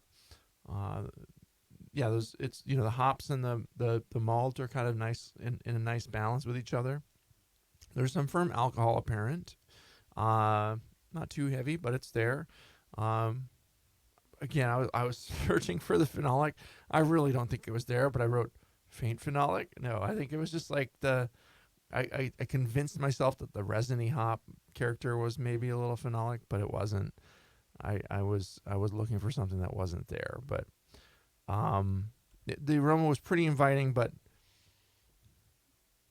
The hops and the malt are kind of nice in a nice balance with each other. There's some firm alcohol apparent, not too heavy, but it's there. Again, I was searching for the phenolic. I really don't think it was there, but I wrote faint phenolic. No, I think it was just like I convinced myself that the resiny hop character was maybe a little phenolic, but it wasn't. I was looking for something that wasn't there, but the aroma was pretty inviting, but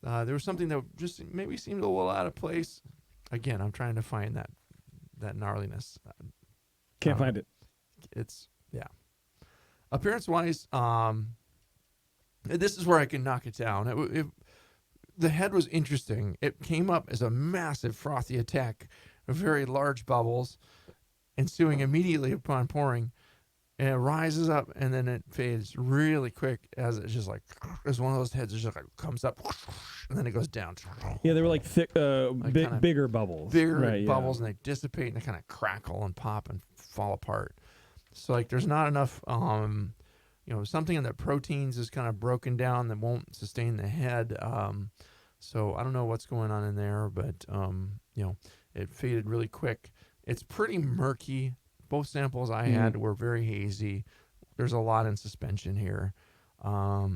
there was something that just maybe seemed a little out of place. Again, I'm trying to find that gnarliness. Can't find it. It's appearance wise. This is where I can knock it down. The head was interesting. It came up as a massive frothy attack of very large bubbles, ensuing immediately upon pouring, and it rises up and then it fades really quick as it's just like, as one of those heads just like comes up and then it goes down. Yeah, they were like thick, bigger bubbles. Bigger Right, bubbles, and they dissipate and they kind of crackle and pop and fall apart. So like there's not enough, something in the proteins is kind of broken down that won't sustain the head. So I don't know what's going on in there, but it faded really quick. It's pretty murky. Both samples I had were very hazy. There's a lot in suspension here. So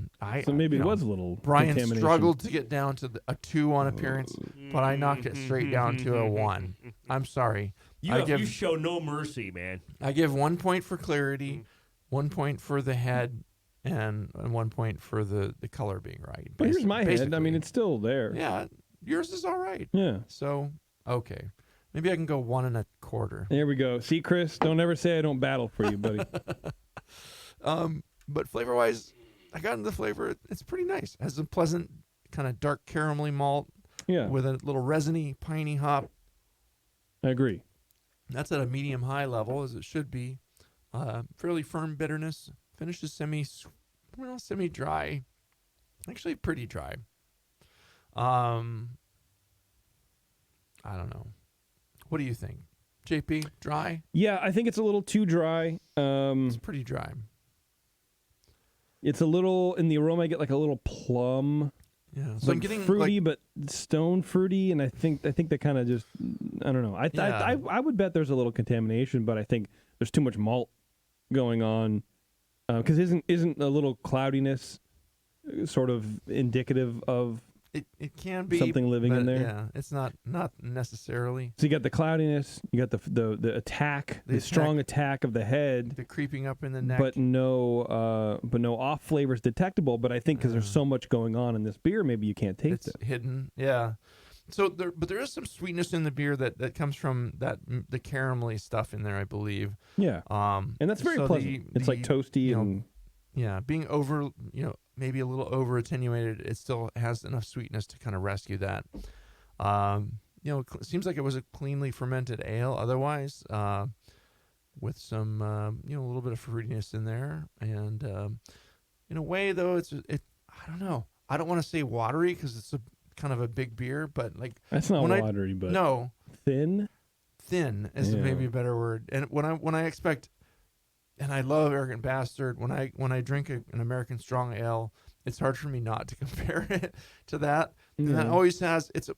maybe it was a little Brian contamination. struggled to get down to a 2 on appearance, but I knocked it straight down to a 1. I'm sorry. You show no mercy, man. I give 1 point for clarity, 1 point for the head, and 1 point for the color being right. But here's my head. I basically. mean, it's still there. Yeah, yours is all right. Yeah. So, okay. Maybe I can go 1 1/4. There we go. See, Chris, don't ever say I don't battle for you, buddy. But flavor-wise, I got into the flavor. It's pretty nice. It has a pleasant kind of dark caramelly malt with a little resiny, piney hop. I agree. That's at a medium-high level, as it should be. Fairly firm bitterness. Finishes semi-dry. Actually, pretty dry. I don't know. What do you think? JP, dry? Yeah, I think it's a little too dry. It's pretty dry. It's a little, in the aroma, I get like a little plum. Yeah, so like I'm getting fruity, but stone fruity, and I think that kind of just, I don't know. I would bet there's a little contamination, but I think there's too much malt going on. Because isn't a little cloudiness sort of indicative of it can be something living in there? Yeah, it's not necessarily. So you got the cloudiness, you got the attack, the strong attack of the head, the creeping up in the neck, but no off flavors detectable. But I think because there's so much going on in this beer, maybe you can't taste it's it. hidden. Yeah. So there is some sweetness in the beer that comes from the caramelly stuff in there, I believe. Yeah. And that's very pleasant. It's like toasty and being over, maybe a little over attenuated, it still has enough sweetness to kind of rescue that. It seems like it was a cleanly fermented ale otherwise, with some, a little bit of fruitiness in there. And in a way, though, I don't know. I don't want to say watery because it's kind of a big beer, but like that's not watery, but no, thin is maybe a better word. And when I expect, and I love Arrogant Bastard, when I drink an American Strong Ale, it's hard for me not to compare it to that. And that always has it's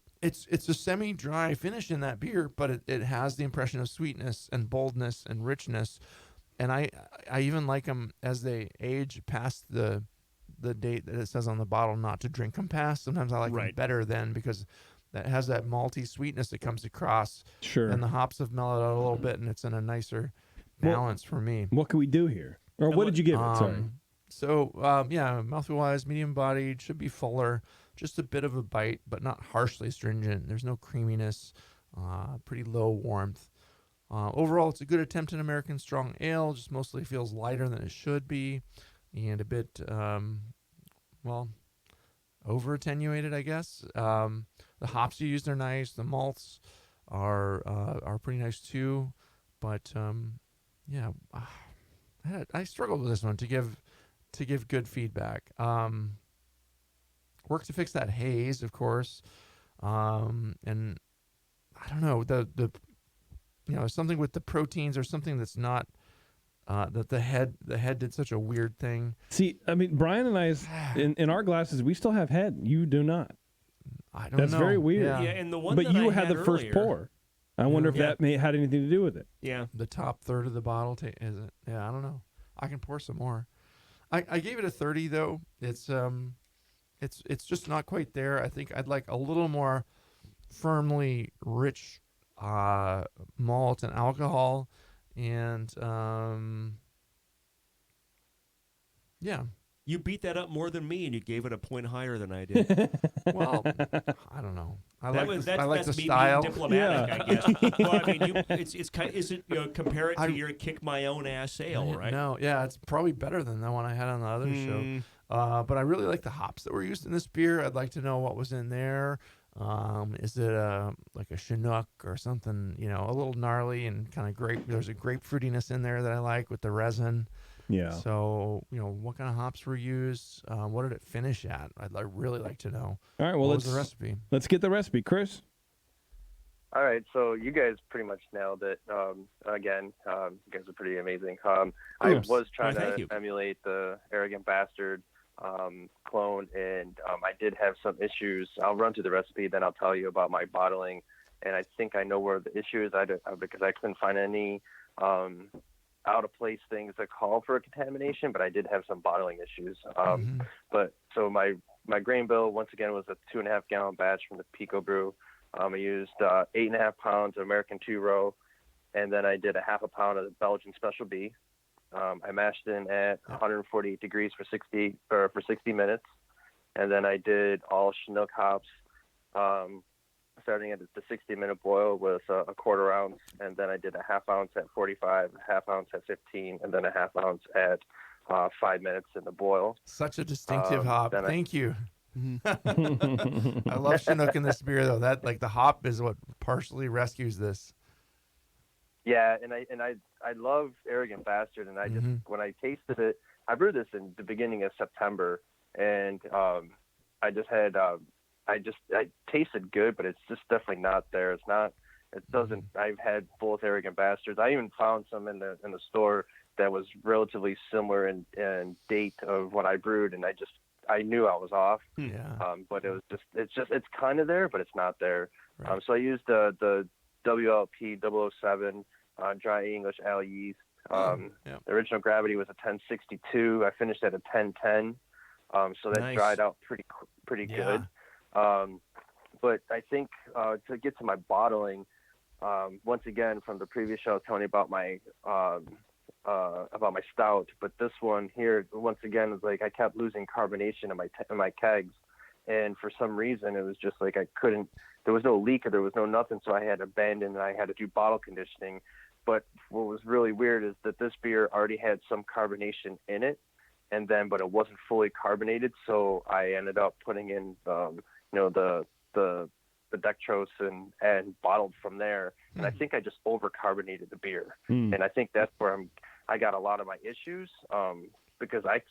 a semi-dry finish in that beer, but it has the impression of sweetness and boldness and richness. And I even like them as they age past the date that it says on the bottle not to drink them past. Sometimes I like them better then because that has that malty sweetness that comes across. Sure. And the hops have mellowed out a little bit, and it's in a nicer balance for me. What can we do here? Or what did you give it? Sorry. So, mouthfeel-wise, medium-bodied, should be fuller, just a bit of a bite, but not harshly astringent. There's no creaminess, pretty low warmth. Overall, it's a good attempt at American Strong Ale, just mostly feels lighter than it should be, and a bit, over-attenuated, I guess. The hops you used are nice. The malts are pretty nice, too. But, I struggled with this one to give good feedback. Work to fix that haze, of course. And I don't know, the something with the proteins or something that's not that the head did such a weird thing. See, I mean, Brian and I, in our glasses, we still have head. You do not. I don't know. That's very weird. Yeah, and the one but that you I had the earlier, first pour. I wonder if that had anything to do with it. Yeah. The top third of the bottle, is it? Yeah, I don't know. I can pour some more. I gave it a 30 though. It's it's just not quite there. I think I'd like a little more firmly rich malt and alcohol, and yeah. You beat that up more than me, and you gave it a point higher than I did. Well, I don't know. I like the that's me style. being diplomatic, I guess. Well, I mean, it's kind. Is it compare it to your kick my own ass ale, right? No, yeah, it's probably better than the one I had on the other show. But I really like the hops that were used in this beer. I'd like to know what was in there. Is it like a Chinook or something? A little gnarly and kind of grape. There's a grapefruitiness in there that I like with the resin. Yeah. So, what kind of hops were used? What did it finish at? I'd really like to know. All right. Well, what was the recipe? Let's get the recipe, Chris. All right, so you guys pretty much nailed it. Again, you guys are pretty amazing. I was trying to emulate the Arrogant Bastard clone, and I did have some issues. I'll run through the recipe, then I'll tell you about my bottling. And I think I know where the issue is, because I couldn't find any out-of-place things that call for a contamination, but I did have some bottling issues. But so my grain bill, once again, was a 2.5 gallon batch from the Pico Brew. I used 8.5 pounds of American 2-row, and then I did a half a pound of the Belgian Special B. I mashed in at 148 degrees for 60 minutes, and then I did all Chinook hops, starting at the 60-minute boil with a quarter ounce, and then I did a half ounce at 45, a half ounce at 15, and then a half ounce at 5 minutes in the boil. Such a distinctive hop. Thank you. I love Chinook in this beer, though. That the hop is what partially rescues this. Yeah, and I love Arrogant Bastard, and I just when I tasted it, I brewed this in the beginning of September, and I tasted good, but it's just definitely not there. It's not. It doesn't. I've had both Arrogant Bastards. I even found some in the store that was relatively similar in date of what I brewed, and I knew I was off. Yeah. But it's kind of there, but it's not there. Right. So I used the WLP 007 dry English ale yeast. The original gravity was a 1062. I finished at a 1010. So that dried out pretty good. But I think to get to my bottling, once again from the previous show, I was telling you about my stout, but this one here, once again, is like I kept losing carbonation in my kegs, and for some reason it was just like I couldn't. There was no leak or there was no nothing, so I had to abandon and I had to do bottle conditioning. But what was really weird is that this beer already had some carbonation in it, but it wasn't fully carbonated, so I ended up putting in the dextrose and bottled from there. And I think I just over carbonated the beer. And I think that's where I got a lot of my issues, because I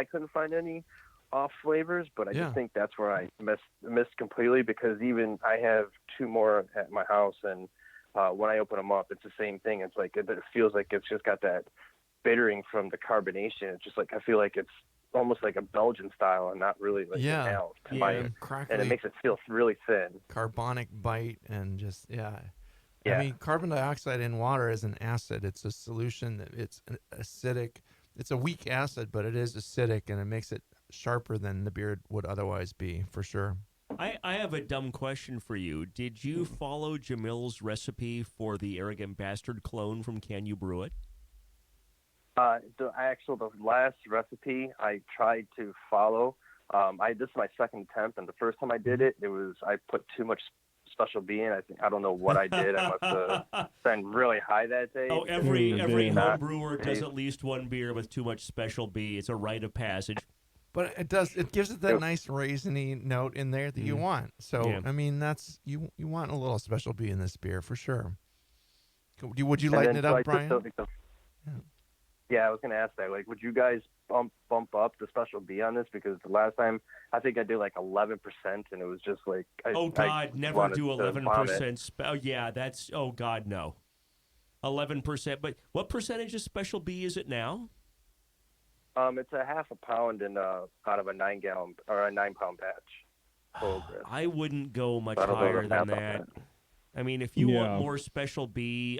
couldn't find any off flavors, but I just think that's where I missed completely, because even I have 2 more at my house, and when I open them up, it's the same thing. It's like, it feels like it's just got that bittering from the carbonation. It's just like, I feel like it's almost like a Belgian style and not really like an ale. And it makes it feel really thin. Carbonic bite and just, I mean, carbon dioxide in water is an acid. It's a solution that it's acidic. It's a weak acid, but it is acidic, and it makes it sharper than the beer would otherwise be, for sure. I have a dumb question for you. Did you follow Jamil's recipe for the Arrogant Bastard clone from Can You Brew It? The last recipe I tried to follow. This is my second attempt, and the first time I did it, I put too much Special B in. I don't know what I did. I must have been really high that day. Oh, every home brewer does at least one beer with too much Special B. It's a rite of passage. But it gives it that nice raisiny note in there that you want. So I mean, that's you want a little Special B in this beer for sure. Would you lighten it up, Brian? Yeah, I was going to ask that. Like, would you guys bump up the Special B on this? Because the last time, I think I did like 11%, and it was just like... never do 11%. Oh, God, no. 11%. But what percentage of Special B is it now? It's a half a pound out of a 9-gallon or a 9-pound batch. I wouldn't go much higher than that. I mean, if you want more Special B,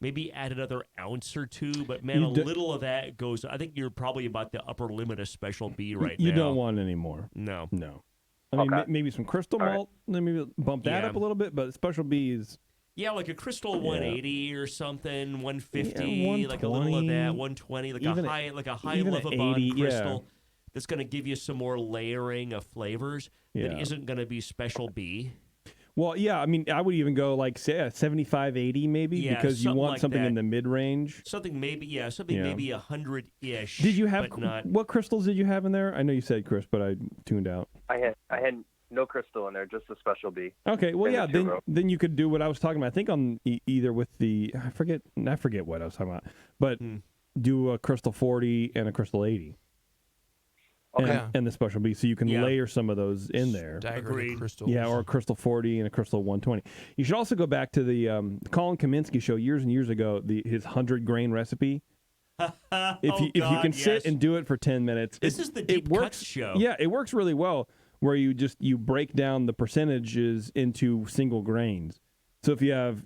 maybe add another ounce or two, but man, little of that goes. I think you're probably about the upper limit of Special B right now. You don't want any more. No. I mean, maybe some Crystal Malt, then maybe bump that Yeah. up a little bit, but Special B is... Yeah, like a Crystal 180 or something, 150, Yeah, like a little of 120, that, 120, like a high even Levabon 80, Crystal that's going to give you some more layering of flavors that isn't going to be Special B. Well, yeah, I mean, I would even go like say a 75, 80 maybe, because you want like something that. in the mid-range. Something maybe 100-ish. Did you have, but not... what crystals did you have in there? I know you said Chris, but I tuned out. I had no Crystal in there, just a Special B. Okay, well, And yeah, then you could do what I was talking about. I think on either with the, I forget what I was talking about, but do a Crystal 40 and a Crystal 80. Okay. And the Special B, so you can layer some of those in there. Staggered crystals. Yeah, or a Crystal 40 and a Crystal 120. You should also go back to the Colin Kaminsky show years and years ago, his 100-grain recipe. If you can sit and do it for 10 minutes. This is the Deep Cuts show. Yeah, it works really well where you break down the percentages into single grains. So if you have,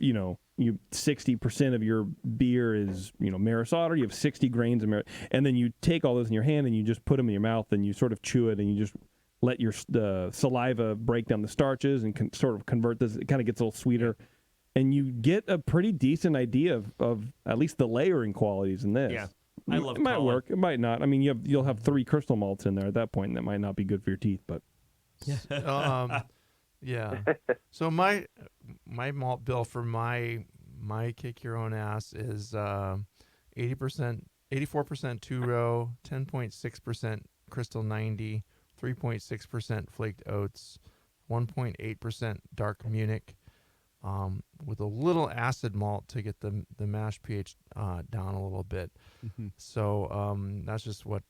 60% of your beer is, Maris Otter, you have 60 grains of Maris, and then you take all those in your hand and you just put them in your mouth and you sort of chew it and you just let the saliva break down the starches and sort of convert this. It kind of gets a little sweeter. And you get a pretty decent idea of at least the layering qualities in this. Yeah, I love it. It might Colin. work. It might not. I mean, you'll have 3 crystal malts in there at that point, and that might not be good for your teeth, but... Yeah. So my malt bill for my kick your own ass is 84% 2-row, 10.6% Crystal 90, 3.6% flaked oats, 1.8% dark Munich, with a little acid malt to get the mash pH down a little bit. Mm-hmm. So that's just what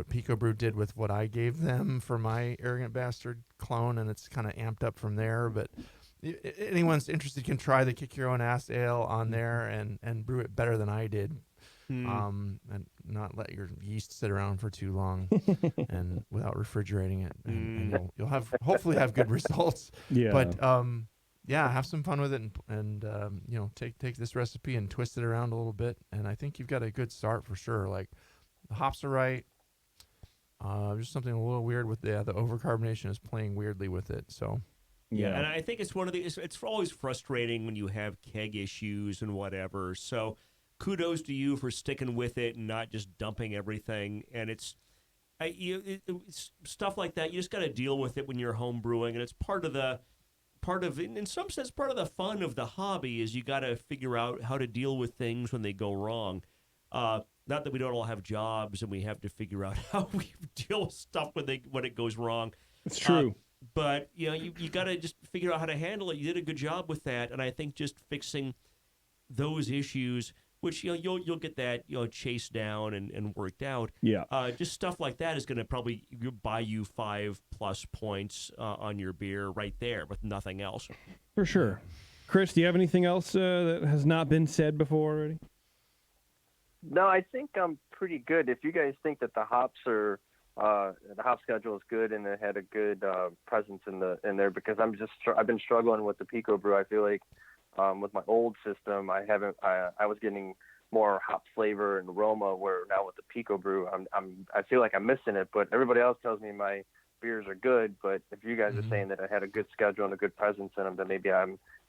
Pico Brew did with what I gave them for my Arrogant Bastard clone, and it's kind of amped up from there. But anyone's interested can try the Kick Your Own Ass Ale on there and brew it better than I did. And not let your yeast sit around for too long and without refrigerating it, and you'll hopefully have good results. Yeah. But have some fun with it and take this recipe and twist it around a little bit, and I think you've got a good start for sure. Like the hops are right. Just something a little weird with the overcarbonation is playing weirdly with it. So yeah, and I think it's one of the it's always frustrating when you have keg issues and whatever. So kudos to you for sticking with it and not just dumping everything. And it's stuff like that. You just got to deal with it when you're home brewing, and it's in some sense, part of the fun of the hobby is you got to figure out how to deal with things when they go wrong. Not that we don't all have jobs and we have to figure out how we deal with stuff when it goes wrong. It's true. But you got to just figure out how to handle it. You did a good job with that, and I think just fixing those issues, which you'll get that chased down and worked out. Yeah. Just stuff like that is going to probably buy you 5+ points on your beer right there with nothing else. For sure. Chris, do you have anything else that has not been said before already? No, I think I'm pretty good. If you guys think that the hop schedule is good and it had a good presence in there, because I've been struggling with the Pico Brew. I feel like with my old system, I was getting more hop flavor and aroma, where now with the Pico Brew, I feel like I'm missing it. But everybody else tells me my beers are good. But if you guys are saying that I had a good schedule and a good presence in them, then maybe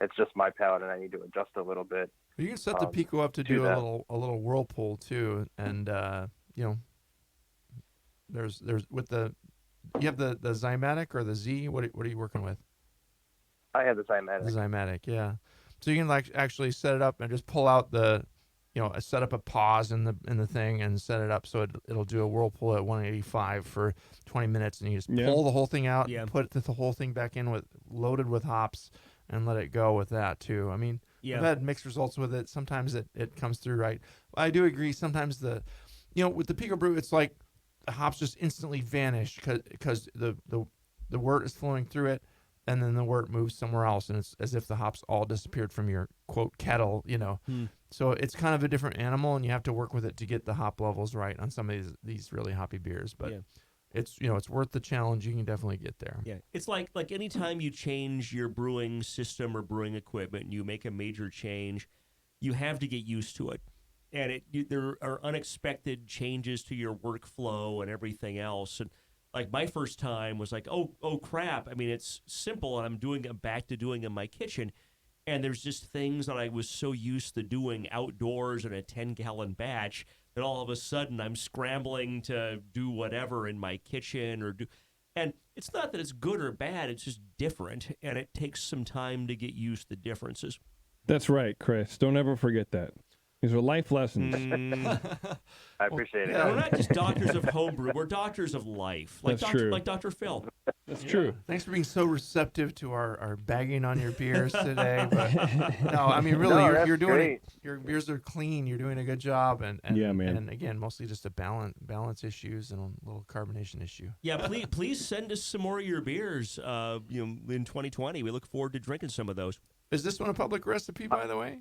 it's just my palate and I need to adjust a little bit. you can set the Pico up to do a little whirlpool too, and there's with you have the Zymatic or the Z. What are you working with? I have the Zymatic. The Zymatic, yeah. So you can actually set it up and just pull out set up a pause in the thing and set it up so it'll do a whirlpool at 185 for 20 minutes, and you just pull the whole thing out, put the whole thing back in loaded with hops, and let it go with that too. I mean, I've had mixed results with it. Sometimes it comes through right. I do agree. Sometimes with the Pico Brew, it's like the hops just instantly vanish because the wort is flowing through it, and then the wort moves somewhere else, and it's as if the hops all disappeared from your quote kettle, So it's kind of a different animal, and you have to work with it to get the hop levels right on some of these really hoppy beers. But it's it's worth the challenge. You can definitely get there. Yeah, it's like anytime you change your brewing system or brewing equipment, and you make a major change, you have to get used to it. And there are unexpected changes to your workflow and everything else. And like my first time was like, oh crap. I mean, it's simple, and I'm back to doing in my kitchen. And there's just things that I was so used to doing outdoors in a 10-gallon batch that all of a sudden I'm scrambling to do whatever in my kitchen and it's not that it's good or bad, it's just different, and it takes some time to get used to the differences. That's right, Chris. Don't ever forget that. These are life lessons. I appreciate it. We're not just doctors of homebrew, we're doctors of life. Like That's true. Like Dr. Phil. That's true. Thanks for being so receptive to our bagging on your beers today. But no, I mean, really, you're doing great. it. Your beers are clean. You're doing a good job. And Yeah, man. And again, mostly just a balance issues and a little carbonation issue. Yeah, please send us some more of your beers. In 2020, we look forward to drinking some of those. Is this one a public recipe, by the way?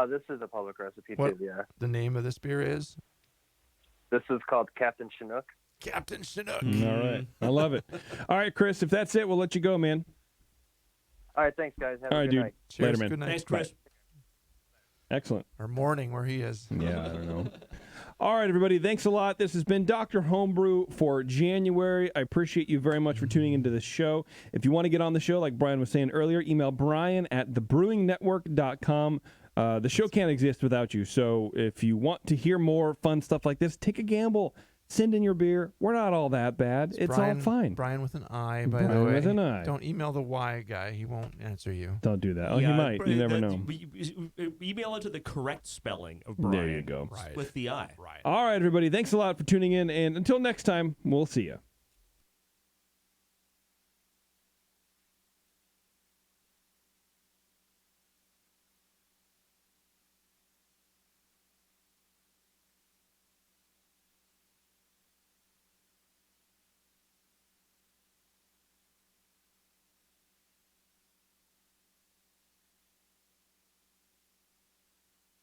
This is a public recipe What? too. Yeah. The name of this beer is This is called Captain Chinook. Captain Chinook. All right. I love it. All right, Chris, if that's it, we'll let you go, man. All right. Thanks, guys. Have All a right, good dude. night. Cheers. Later, man. Good night. Thanks, Chris. Excellent. Or morning, where he is. Yeah, I don't know. All right, everybody. Thanks a lot. This has been Dr. Homebrew for January. I appreciate you very much for tuning into this show. If you want to get on the show, like Brian was saying earlier, email brian@thebrewingnetwork.com. The show can't exist without you. So if you want to hear more fun stuff like this, take a gamble. Send in your beer. We're not all that bad. It's Brian, all fine. Brian with an I, by the Brian way. with an I. Don't email the Y guy. He won't answer you. Don't do that. Oh, he might. You never know. Email it to the correct spelling of Brian. There you go. Right. With the I. Right. All right, everybody. Thanks a lot for tuning in. And until next time, we'll see you.